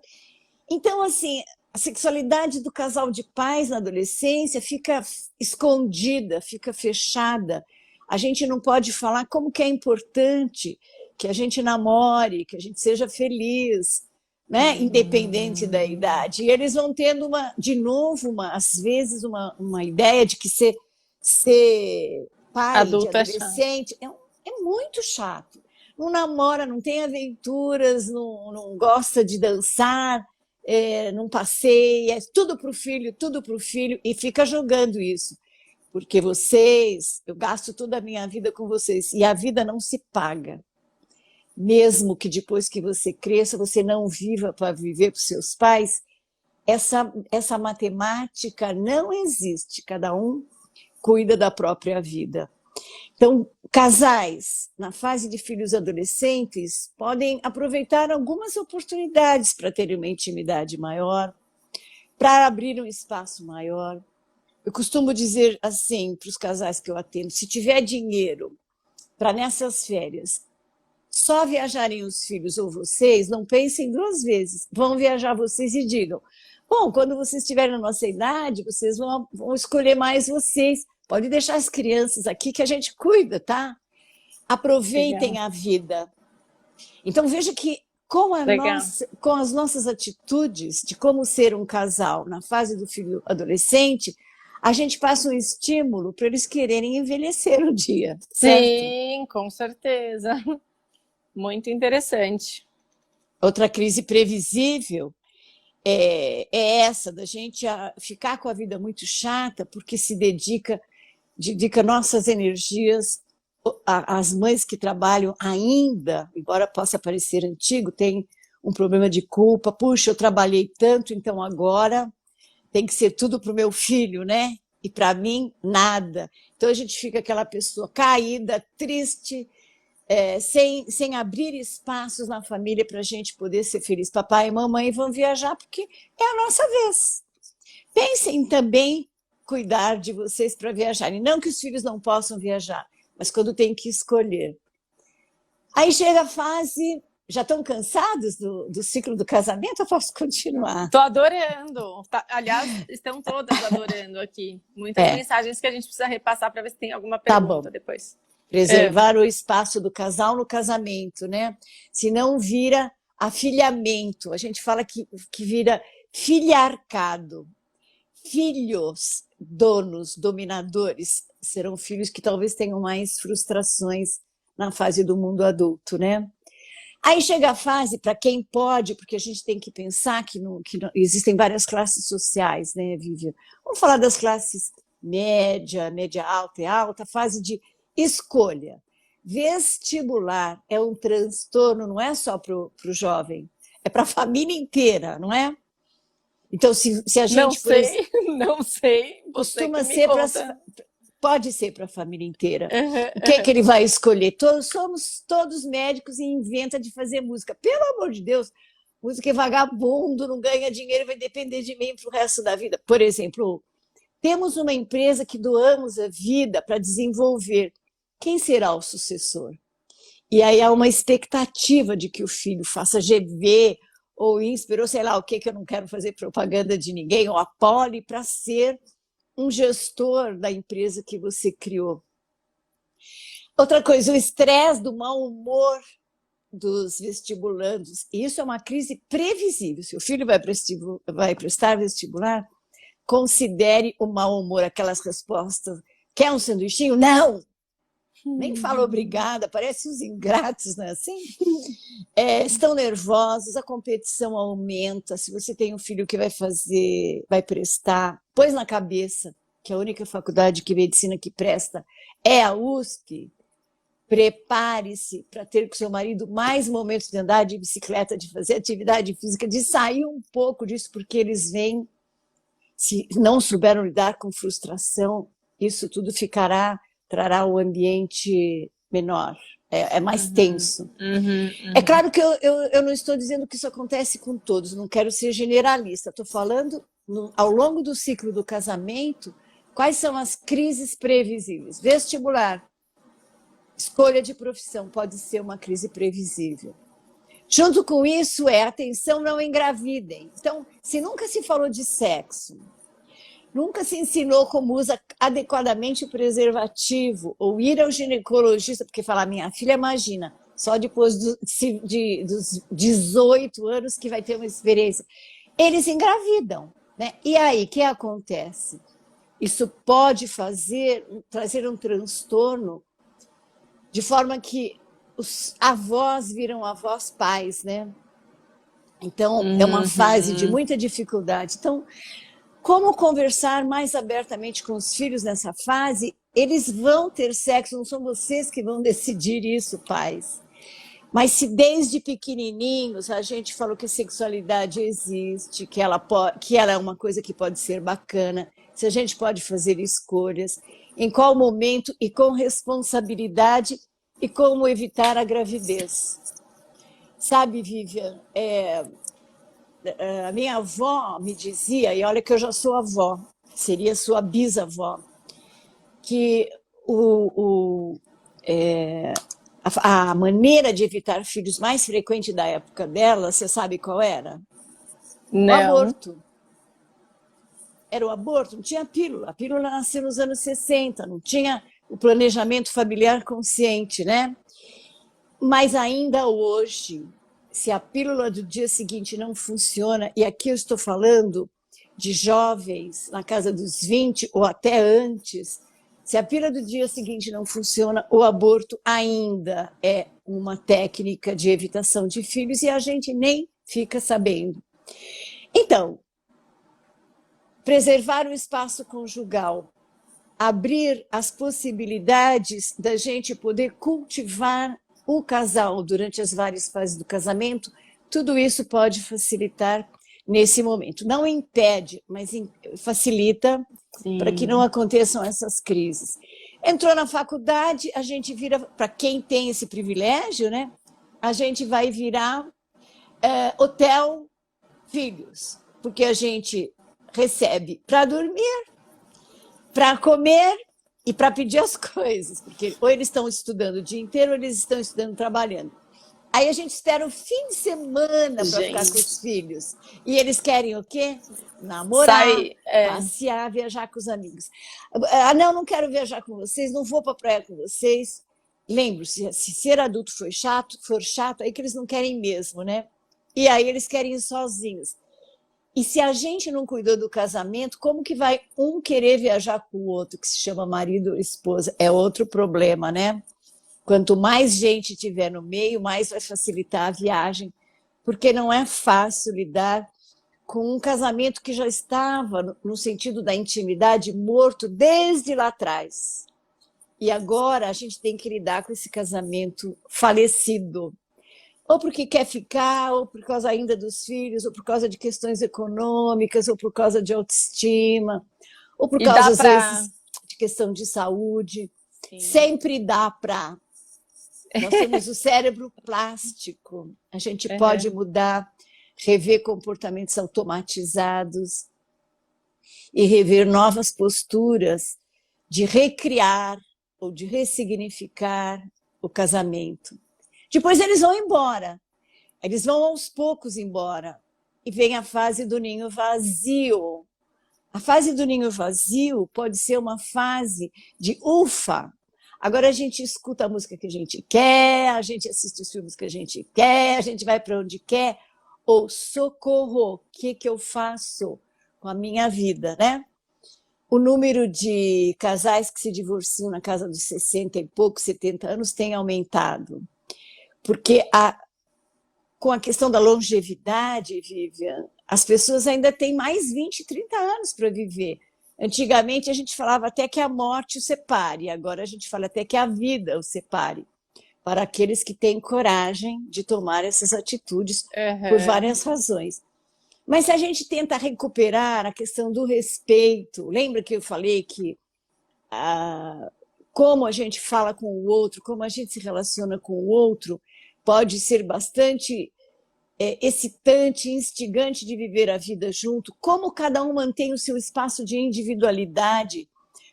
Então, assim, a sexualidade do casal de pais na adolescência fica escondida, fica fechada. a gente não pode falar como que é importante que a gente namore, que a gente seja feliz, né? Independente da idade. E eles vão tendo, de novo, às vezes, uma ideia de que ser pai de Adulto é chato. adolescente é muito chato. Não namora, não tem aventuras, não gosta de dançar, não passeia, é tudo para o filho, e fica jogando isso. Porque eu gasto toda a minha vida com vocês, e a vida não se paga. Mesmo que depois que você cresça, você não viva para viver para os seus pais, essa matemática não existe, cada um cuida da própria vida. Então, casais na fase de filhos adolescentes podem aproveitar algumas oportunidades para terem uma intimidade maior, para abrir um espaço maior. Eu costumo dizer assim para os casais que eu atendo: se tiver dinheiro para nessas férias só viajarem os filhos ou vocês, não pensem duas vezes. Vão viajar vocês e digam: bom, quando vocês estiverem na nossa idade, vocês vão escolher mais vocês. Pode deixar as crianças aqui que a gente cuida, tá? Aproveitem a vida. Então, veja que com as nossas atitudes de como ser um casal na fase do filho adolescente, a gente passa um estímulo para eles quererem envelhecer um dia. Certo? Sim, com certeza. Muito interessante. Outra crise previsível é essa, da gente ficar com a vida muito chata porque se dedica nossas energias. As mães que trabalham ainda, embora possa parecer antigo, tem um problema de culpa. Puxa, eu trabalhei tanto, então agora tem que ser tudo para o meu filho, né? E para mim, nada. Então a gente fica aquela pessoa caída, triste, sem abrir espaços na família para a gente poder ser feliz. Papai e mamãe vão viajar porque é a nossa vez. Pensem também cuidar de vocês para viajarem. Não que os filhos não possam viajar, mas quando tem que escolher. Aí chega a fase... Já estão cansados do ciclo do casamento? Eu posso continuar? Estou adorando. Aliás, estão todas adorando aqui. Muitas mensagens que a gente precisa repassar para ver se tem alguma pergunta depois. Preservar o espaço do casal no casamento, né? Senão vira afilhamento. A gente fala que vira filiarcado. Filhos, donos, dominadores, serão filhos que talvez tenham mais frustrações na fase do mundo adulto, né? Aí chega a fase, para quem pode, porque a gente tem que pensar que existem várias classes sociais, né, Vivian? Vamos falar das classes média, média alta e alta, fase de escolha. Vestibular é um transtorno, não é só para o jovem, é para a família inteira, não é? Então, se a gente... Não sei. Costuma ser pode ser para a família inteira. O que ele vai escolher? Somos todos médicos e inventa de fazer música. Pelo amor de Deus, música é vagabundo, não ganha dinheiro, vai depender de mim para o resto da vida. Por exemplo, temos uma empresa que doamos a vida para desenvolver. Quem será o sucessor? E aí há uma expectativa de que o filho faça GV ou INSPER, ou sei lá o que eu não quero fazer propaganda de ninguém, ou a Poli, para ser um gestor da empresa que você criou. Outra coisa, o estresse do mau humor dos vestibulandos. Isso é uma crise previsível. Se o filho vai prestar vestibular, considere o mau humor, aquelas respostas. Quer um sanduichinho? Não! Nem fala obrigada, parece os ingratos, não é assim? Estão nervosos, a competição aumenta. Se você tem um filho que vai prestar, pôs na cabeça que a única faculdade de medicina que presta é a USP, prepare-se para ter com seu marido mais momentos de andar de bicicleta, de fazer atividade física, de sair um pouco disso, porque eles vêm, se não souberam lidar com frustração, isso tudo trará o ambiente menor, é mais tenso. É claro que eu não estou dizendo que isso acontece com todos, não quero ser generalista, estou falando ao longo do ciclo do casamento, quais são as crises previsíveis. Vestibular, escolha de profissão pode ser uma crise previsível. Junto com isso atenção, não engravidem. Então, se nunca se falou de sexo, Nunca se ensinou como usa adequadamente o preservativo, ou ir ao ginecologista, porque falar, minha filha, imagina, só depois dos 18 anos que vai ter uma experiência. Eles engravidam, né? E aí, o que acontece? Isso pode trazer um transtorno de forma que os avós viram avós pais, né? Então, é uma fase de muita dificuldade. Então, como conversar mais abertamente com os filhos nessa fase? Eles vão ter sexo, não são vocês que vão decidir isso, pais. Mas se desde pequenininhos a gente falou que a sexualidade existe, que ela é uma coisa que pode ser bacana, se a gente pode fazer escolhas, em qual momento e com responsabilidade e como evitar a gravidez. Sabe, Vivian, a minha avó me dizia, e olha que eu já sou avó, seria sua bisavó, que a maneira de evitar filhos mais frequente da época dela, você sabe qual era? Não. O aborto. Era o aborto, não tinha pílula. A pílula nasceu nos anos 60, não tinha o planejamento familiar consciente, né? Mas ainda hoje, se a pílula do dia seguinte não funciona, e aqui eu estou falando de jovens na casa dos 20 ou até antes, se a pílula do dia seguinte não funciona, o aborto ainda é uma técnica de evitação de filhos e a gente nem fica sabendo. Então, preservar o espaço conjugal, abrir as possibilidades da gente poder cultivar o casal durante as várias fases do casamento, tudo isso pode facilitar nesse momento. Não impede, mas facilita para que não aconteçam essas crises. Entrou na faculdade, a gente vira, para quem tem esse privilégio, né? A gente vai virar hotel filhos, porque a gente recebe para dormir, para comer e para pedir as coisas, porque ou eles estão estudando o dia inteiro ou eles estão estudando trabalhando. Aí a gente espera o fim de semana para ficar com os filhos. E eles querem o quê? Namorar, passear, viajar com os amigos. Ah, não quero viajar com vocês, não vou para a praia com vocês. Lembre-se, se ser adulto for chato, aí que eles não querem mesmo, né? E aí eles querem ir sozinhos. E se a gente não cuidou do casamento, como que vai um querer viajar com o outro, que se chama marido ou esposa? É outro problema, né? Quanto mais gente tiver no meio, mais vai facilitar a viagem, porque não é fácil lidar com um casamento que já estava, no sentido da intimidade, morto desde lá atrás. E agora a gente tem que lidar com esse casamento falecido. Ou porque quer ficar, ou por causa ainda dos filhos, ou por causa de questões econômicas, ou por causa de autoestima, ou por causa, às vezes, de questão de saúde. Sim. Sempre dá para. Nós temos o cérebro plástico, a gente pode mudar, rever comportamentos automatizados e rever novas posturas de recriar ou de ressignificar o casamento. Depois eles vão embora, eles vão aos poucos embora, e vem a fase do ninho vazio. A fase do ninho vazio pode ser uma fase de ufa, agora a gente escuta a música que a gente quer, a gente assiste os filmes que a gente quer, a gente vai para onde quer, ou socorro, o que eu faço com a minha vida, né? O número de casais que se divorciam na casa dos 60 e poucos, 70 anos tem aumentado. Porque com a questão da longevidade, Vivian, as pessoas ainda têm mais 20, 30 anos para viver. Antigamente a gente falava até que a morte o separe, agora a gente fala até que a vida o separe, para aqueles que têm coragem de tomar essas atitudes por várias razões. Mas se a gente tenta recuperar a questão do respeito, lembra que eu falei que como a gente fala com o outro, como a gente se relaciona com o outro, pode ser bastante excitante, instigante de viver a vida junto, como cada um mantém o seu espaço de individualidade,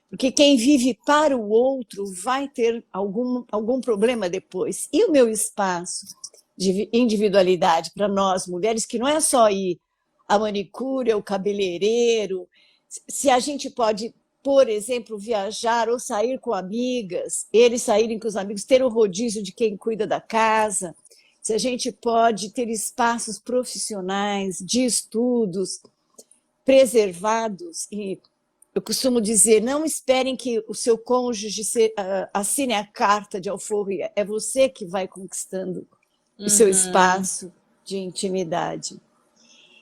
porque quem vive para o outro vai ter algum problema depois. E o meu espaço de individualidade para nós, mulheres, que não é só ir a manicure, o cabeleireiro, se a gente pode, por exemplo, viajar ou sair com amigas, eles saírem com os amigos, ter o rodízio de quem cuida da casa, se a gente pode ter espaços profissionais de estudos preservados. E eu costumo dizer, não esperem que o seu cônjuge assine a carta de alforria, é você que vai conquistando o seu espaço de intimidade.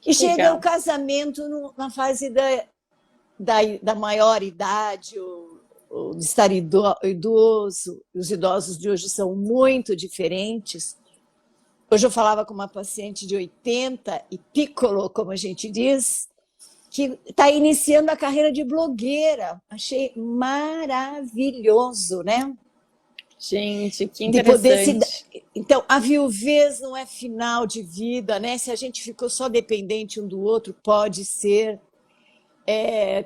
E chega o casamento na fase da maior idade, ou de estar idoso. Os idosos de hoje são muito diferentes. Hoje eu falava com uma paciente de 80 e piccolo, como a gente diz, que está iniciando a carreira de blogueira. Achei maravilhoso, né? Gente, que interessante. Então, a viuvez não é final de vida, né? Se a gente ficou só dependente um do outro, pode ser.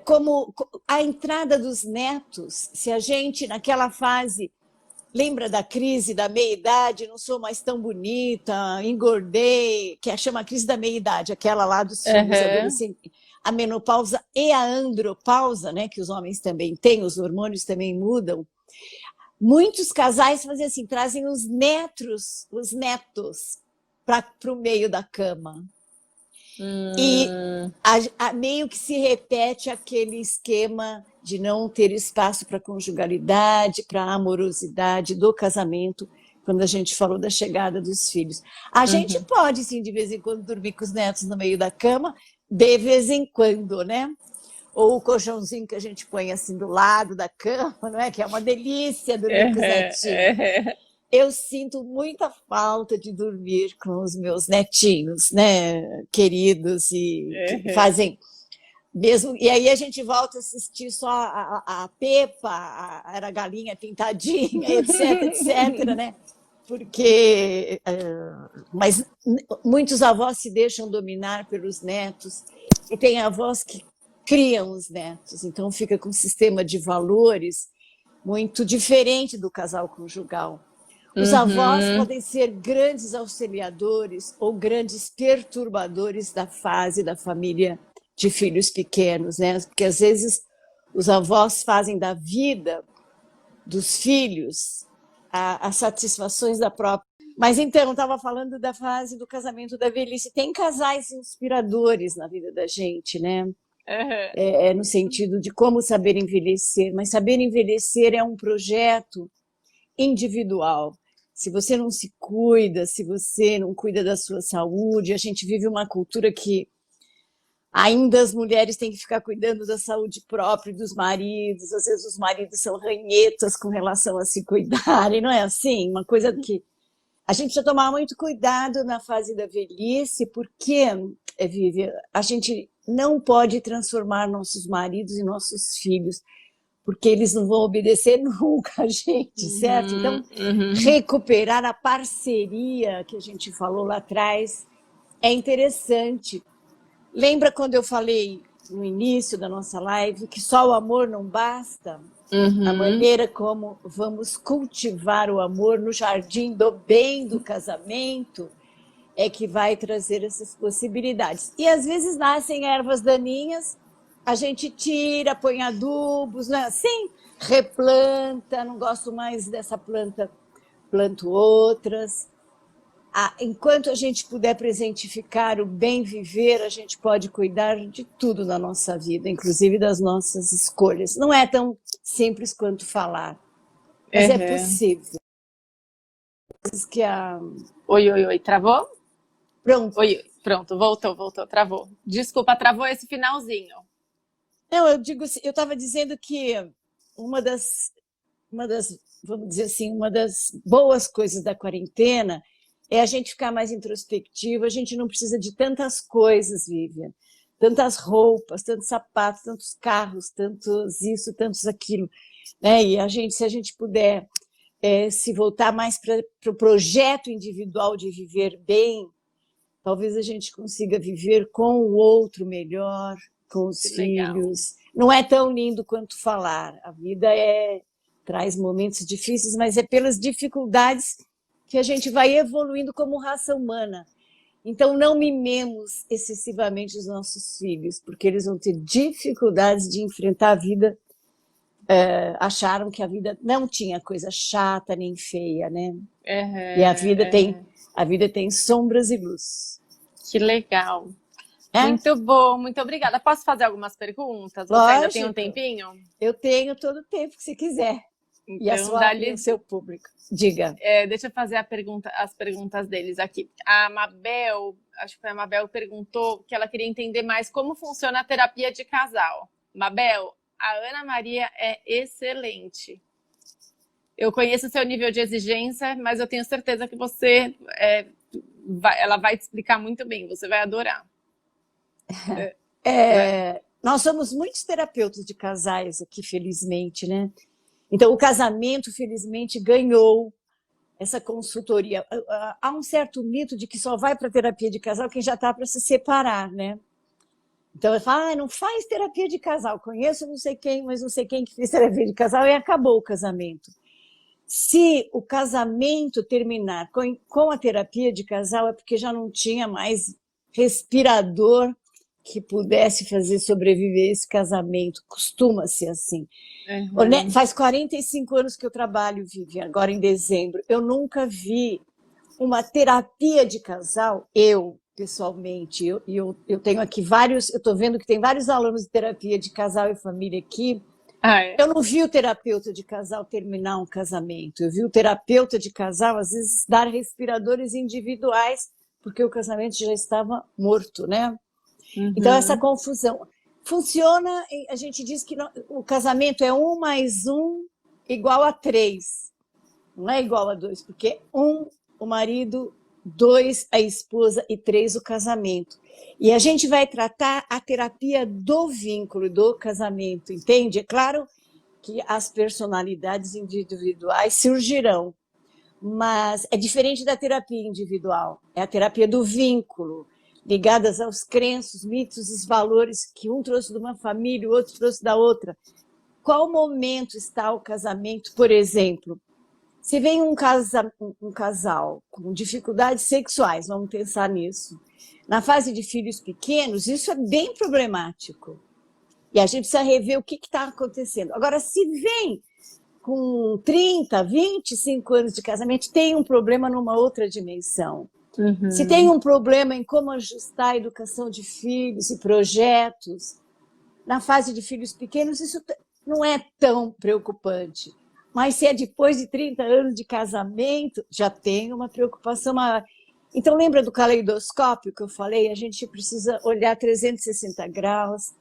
Como a entrada dos netos, se a gente, naquela fase, lembra da crise da meia-idade, não sou mais tão bonita, engordei, que chama crise da meia-idade, aquela lá dos filhos adolescentes, a menopausa e a andropausa, né, que os homens também têm, os hormônios também mudam. Muitos casais fazem assim, trazem os netos para o meio da cama. E meio que se repete aquele esquema de não ter espaço para conjugalidade, para amorosidade do casamento, quando a gente falou da chegada dos filhos. A gente pode, sim, de vez em quando, dormir com os netos no meio da cama, de vez em quando, né? Ou o colchãozinho que a gente põe assim do lado da cama, não é? Que é uma delícia dormir com os netinhos. Eu sinto muita falta de dormir com os meus netinhos, né, queridos, e que fazem mesmo. E aí a gente volta a assistir só a Pepa, era a galinha pintadinha, etc, etc, né? Porque, mas muitos avós se deixam dominar pelos netos, e tem avós que criam os netos, então fica com um sistema de valores muito diferente do casal conjugal. Os avós podem ser grandes auxiliadores ou grandes perturbadores da fase da família de filhos pequenos, né? Porque às vezes os avós fazem da vida dos filhos as satisfações da própria. Mas então, estava falando da fase do casamento, da velhice. Tem casais inspiradores na vida da gente, né? No sentido de como saber envelhecer, mas saber envelhecer é um projeto individual. Se você não se cuida, se você não cuida da sua saúde, a gente vive uma cultura que ainda as mulheres têm que ficar cuidando da saúde própria dos maridos, às vezes os maridos são ranhetas com relação a se cuidarem, não é assim? Uma coisa que a gente precisa tomar muito cuidado na fase da velhice, porque, Vivi, a gente não pode transformar nossos maridos em nossos filhos, porque eles não vão obedecer nunca a gente, certo? Então, recuperar a parceria que a gente falou lá atrás é interessante. Lembra quando eu falei no início da nossa live que só o amor não basta? A maneira como vamos cultivar o amor no jardim do bem do casamento é que vai trazer essas possibilidades. E às vezes nascem ervas daninhas, a gente tira, põe adubos, né? Assim, replanta, não gosto mais dessa planta, planto outras. Enquanto a gente puder presentificar o bem viver, a gente pode cuidar de tudo na nossa vida, inclusive das nossas escolhas. Não é tão simples quanto falar, mas é possível. Oi, travou? Pronto. Oi, pronto, voltou, travou. Desculpa, travou esse finalzinho. Não, eu estava dizendo que uma das, vamos dizer assim, uma das boas coisas da quarentena é a gente ficar mais introspectivo, a gente não precisa de tantas coisas, Vivian, tantas roupas, tantos sapatos, tantos carros, tantos isso, tantos aquilo, né? E se a gente puder se voltar mais para o projeto individual de viver bem, talvez a gente consiga viver com o outro melhor, com os filhos. Não é tão lindo quanto falar. A vida traz momentos difíceis, mas é pelas dificuldades que a gente vai evoluindo como raça humana. Então, não mimemos excessivamente os nossos filhos, porque eles vão ter dificuldades de enfrentar a vida. Acharam que a vida não tinha coisa chata nem feia, né? E a vida tem sombras e luz. Que legal. Muito bom, muito obrigada. Posso fazer algumas perguntas? Você Lógico. ainda tem um tempinho? Eu tenho todo o tempo que você quiser. Então, e o seu público. Diga. Deixa eu fazer as perguntas deles aqui. A Mabel, acho que foi a Mabel, perguntou que ela queria entender mais como funciona a terapia de casal. Mabel, a Ana Maria é excelente. Eu conheço o seu nível de exigência, mas eu tenho certeza que ela vai te explicar muito bem, você vai adorar. Nós somos muitos terapeutas de casais aqui, felizmente, né? Então, o casamento, felizmente, ganhou essa consultoria. Há um certo mito de que só vai para terapia de casal quem já está para se separar, né? Então, eu falo, não faz terapia de casal. Conheço não sei quem, mas não sei quem que fez terapia de casal e acabou o casamento. Se o casamento terminar com a terapia de casal, é porque já não tinha mais respirador que pudesse fazer sobreviver esse casamento. Costuma ser assim. Faz 45 anos que eu trabalho, Vivian, agora em dezembro. Eu nunca vi uma terapia de casal, pessoalmente. Eu tenho aqui vários, eu estou vendo que tem vários alunos de terapia de casal e família aqui. Eu não vi o terapeuta de casal terminar um casamento. Eu vi o terapeuta de casal, às vezes, dar respiradores individuais, porque o casamento já estava morto, né? Então, essa confusão. Funciona, a gente diz que o casamento é 1 mais 1 igual a 3. Não é igual a 2, porque 1, o marido, 2, a esposa e 3, o casamento. E a gente vai tratar a terapia do vínculo, do casamento, entende? É claro que as personalidades individuais surgirão, mas é diferente da terapia individual. É a terapia do vínculo, ligadas aos crenças, mitos e valores que um trouxe de uma família, o outro trouxe da outra. Qual momento está o casamento, por exemplo? Se vem um casal com dificuldades sexuais, vamos pensar nisso, na fase de filhos pequenos, isso é bem problemático. E a gente precisa rever o que está acontecendo. Agora, se vem com 30, 25 anos de casamento, tem um problema numa outra dimensão. Se tem um problema em como ajustar a educação de filhos e projetos, na fase de filhos pequenos, isso não é tão preocupante. Mas se é depois de 30 anos de casamento, já tem uma preocupação maior. Então, lembra do caleidoscópio que eu falei? A gente precisa olhar 360 graus,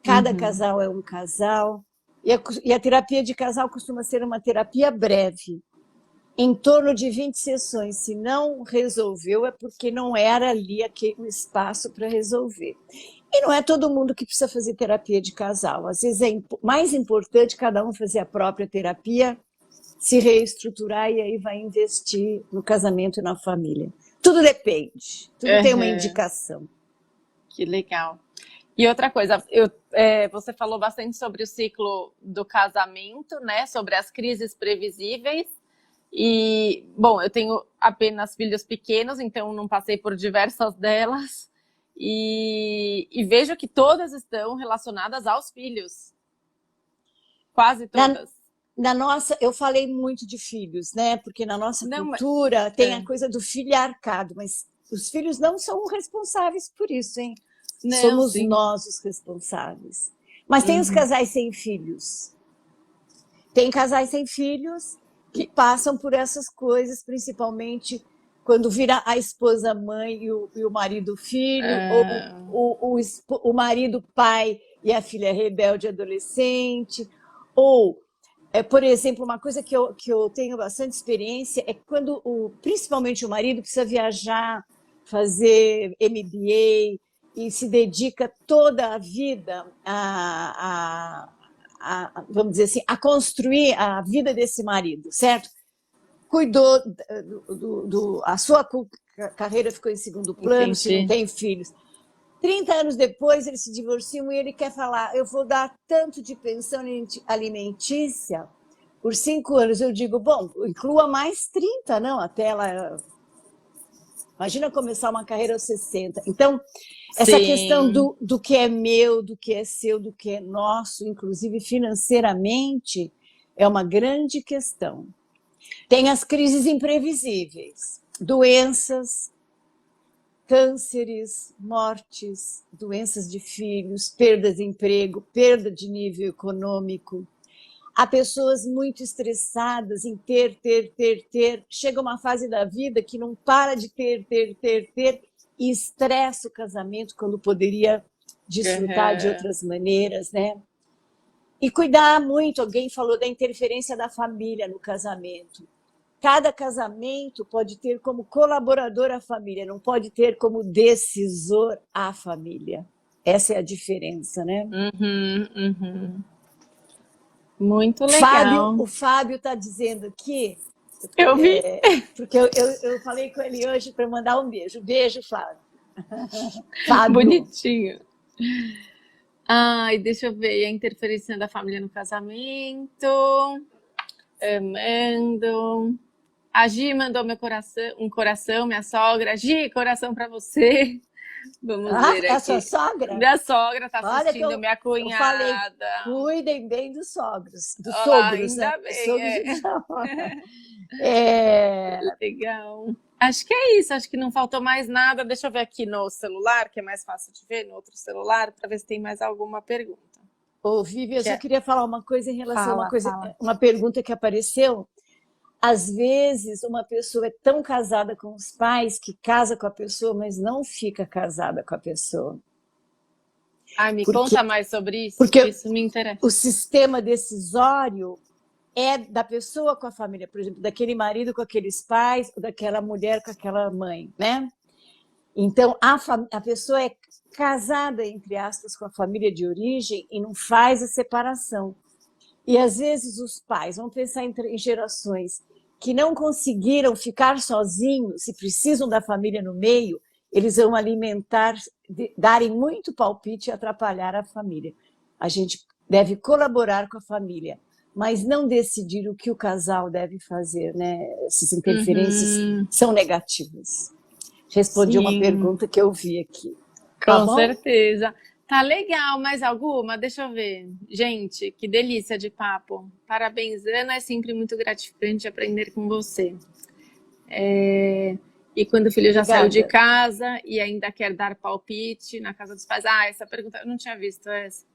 cada casal é um casal, e a terapia de casal costuma ser uma terapia breve, em torno de 20 sessões. Se não resolveu, é porque não era ali aquele espaço para resolver. E não é todo mundo que precisa fazer terapia de casal. Às vezes é mais importante cada um fazer a própria terapia, se reestruturar e aí vai investir no casamento e na família. Tudo depende, tudo tem uma indicação. Que legal. E outra coisa, você falou bastante sobre o ciclo do casamento, né? Sobre as crises previsíveis. E, bom, eu tenho apenas filhos pequenos, então não passei por diversas delas. E vejo que todas estão relacionadas aos filhos. Quase todas. Eu falei muito de filhos, né? Porque na nossa cultura tem a coisa do filiarcado, mas os filhos não são responsáveis por isso, hein? Não, somos nós os responsáveis. Mas tem os casais sem filhos. Tem casais sem filhos que passam por essas coisas, principalmente quando vira a esposa mãe e o marido filho, ou o marido pai e a filha rebelde adolescente, ou... por exemplo, uma coisa que eu tenho bastante experiência é quando, principalmente o marido, precisa viajar, fazer MBA e se dedica toda a vida vamos dizer assim, a construir a vida desse marido, certo? Cuidou, a sua carreira ficou em segundo plano, se não tem filhos. 30 anos depois, eles se divorciam e ele quer falar, eu vou dar tanto de pensão alimentícia por 5 anos. Eu digo, bom, inclua mais 30, não, até ela Imagina começar uma carreira aos 60. Então, essa Sim. questão do que é meu, do que é seu, do que é nosso, inclusive financeiramente, é uma grande questão. Tem as crises imprevisíveis, doenças, cânceres, mortes, doenças de filhos, perda de emprego, perda de nível econômico. Há pessoas muito estressadas em ter. Chega uma fase da vida que não para de ter, e estressa o casamento quando poderia desfrutar de outras maneiras, né? E cuidar muito, alguém falou da interferência da família no casamento. Cada casamento pode ter como colaborador a família, não pode ter como decisor a família. Essa é a diferença, né? Muito legal. O Fábio está dizendo aqui, eu vi. Porque eu falei com ele hoje para mandar um beijo. Beijo, Fábio. Fábio. Bonitinho. Ai, deixa eu ver, a interferência da família no casamento. Amando. A Gi mandou um coração, minha sogra. Gi, coração para você. Vamos ver aqui. É a sua sogra? Minha sogra está assistindo, minha cunhada. Eu falei, cuidem bem dos sogros. Dos Olá, sogros, ainda né? bem, Legal. Acho que é isso, acho que não faltou mais nada. Deixa eu ver aqui no celular, que é mais fácil de ver, no outro celular, para ver se tem mais alguma pergunta. Ô, Vivi, eu só queria falar uma coisa em relação a uma pergunta que apareceu. Às vezes, uma pessoa é tão casada com os pais que casa com a pessoa, mas não fica casada com a pessoa. Conta mais sobre isso, porque isso me interessa. O sistema decisório é da pessoa com a família, por exemplo, daquele marido com aqueles pais, ou daquela mulher com aquela mãe, né? Então, a pessoa é casada, entre aspas, com a família de origem e não faz a separação. E, às vezes, os pais, vamos pensar em gerações que não conseguiram ficar sozinhos e precisam da família no meio, eles vão alimentar, darem muito palpite e atrapalhar a família. A gente deve colaborar com a família, mas não decidir o que o casal deve fazer, né? Essas interferências são negativas. Respondi uma pergunta que eu vi aqui. Com certeza. Tá legal, mais alguma? Deixa eu ver. Gente, que delícia de papo. Parabéns, Ana, é sempre muito gratificante aprender com você. E quando o filho já saiu de casa e ainda quer dar palpite na casa dos pais? Essa pergunta eu não tinha visto essa.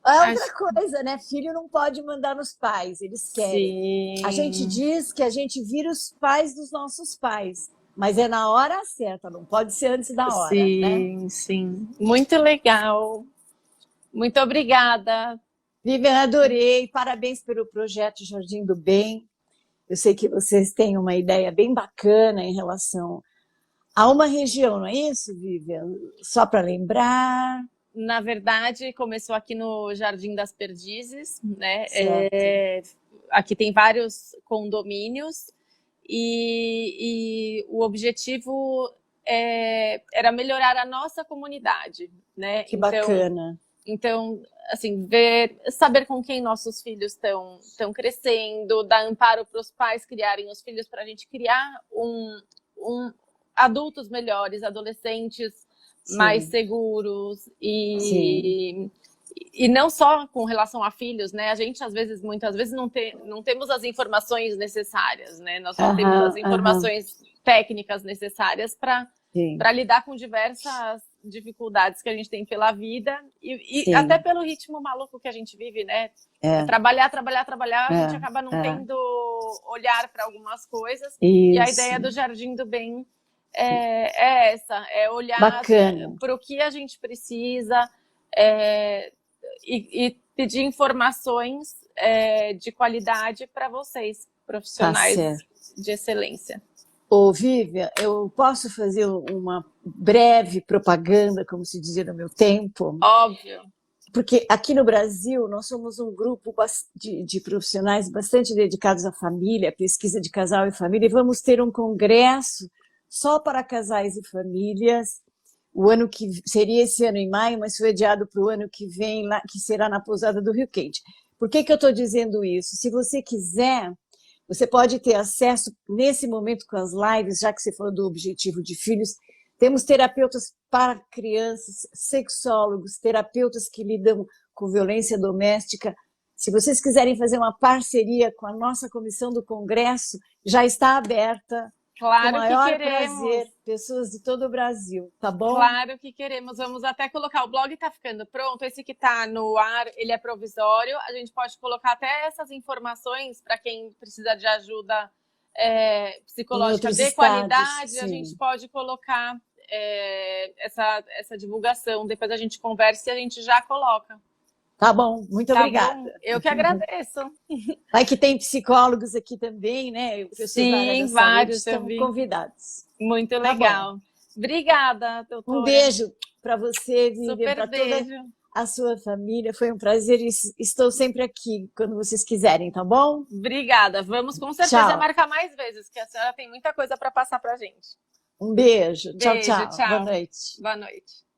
Outra coisa, né? Filho não pode mandar nos pais, eles querem. Sim. A gente diz que a gente vira os pais dos nossos pais. Mas é na hora certa, não pode ser antes da hora, né? Sim. Muito legal. Muito obrigada. Vivian, adorei. Parabéns pelo projeto Jardim do Bem. Eu sei que vocês têm uma ideia bem bacana em relação a uma região, não é isso, Vivian? Só para lembrar. Na verdade, começou aqui no Jardim das Perdizes, né? Aqui tem vários condomínios. E o objetivo era melhorar a nossa comunidade, né? Que bacana. Então, assim, saber com quem nossos filhos estão crescendo, dar amparo para os pais criarem os filhos, para a gente criar adultos melhores, adolescentes mais seguros e não só com relação a filhos, né? A gente, muitas vezes, não temos as informações necessárias, né? Nós não temos as informações técnicas necessárias para lidar com diversas dificuldades que a gente tem pela vida e até pelo ritmo maluco que a gente vive, né? Trabalhar, a gente acaba não tendo olhar para algumas coisas. E a ideia do Jardim do Bem é essa, é olhar para o que a gente precisa e pedir informações de qualidade para vocês, profissionais de excelência. Ô, Vivian, eu posso fazer uma breve propaganda, como se dizia no meu tempo? Óbvio. Porque aqui no Brasil nós somos um grupo de profissionais bastante dedicados à família, pesquisa de casal e família, e vamos ter um congresso só para casais e famílias. O ano que seria esse ano em maio, mas foi adiado para o ano que vem, lá, que será na pousada do Rio Quente. Por que eu estou dizendo isso? Se você quiser, Você pode ter acesso, nesse momento, com as lives, já que você falou do objetivo de filhos. Temos terapeutas para crianças, sexólogos, terapeutas que lidam com violência doméstica. Se vocês quiserem fazer uma parceria com a nossa comissão do Congresso, já está aberta. Claro com o maior que queremos. prazer, pessoas de todo o Brasil, tá bom? Claro que queremos. Vamos até colocar, o blog está ficando pronto, esse que está no ar, ele é provisório, a gente pode colocar até essas informações para quem precisa de ajuda psicológica de qualidade, a gente pode colocar essa divulgação, depois a gente conversa e a gente já coloca. Tá bom, muito obrigada. Bom. Eu que agradeço. Vai que tem psicólogos aqui também, né? Sim, vários estão convidados. Muito legal. Obrigada, doutora. Um beijo para você, Vivian, para toda a sua família. Foi um prazer e estou sempre aqui quando vocês quiserem, tá bom? Obrigada. Vamos com certeza marcar mais vezes, que a senhora tem muita coisa para passar para a gente. Um beijo. Tchau, tchau. Boa noite. Boa noite.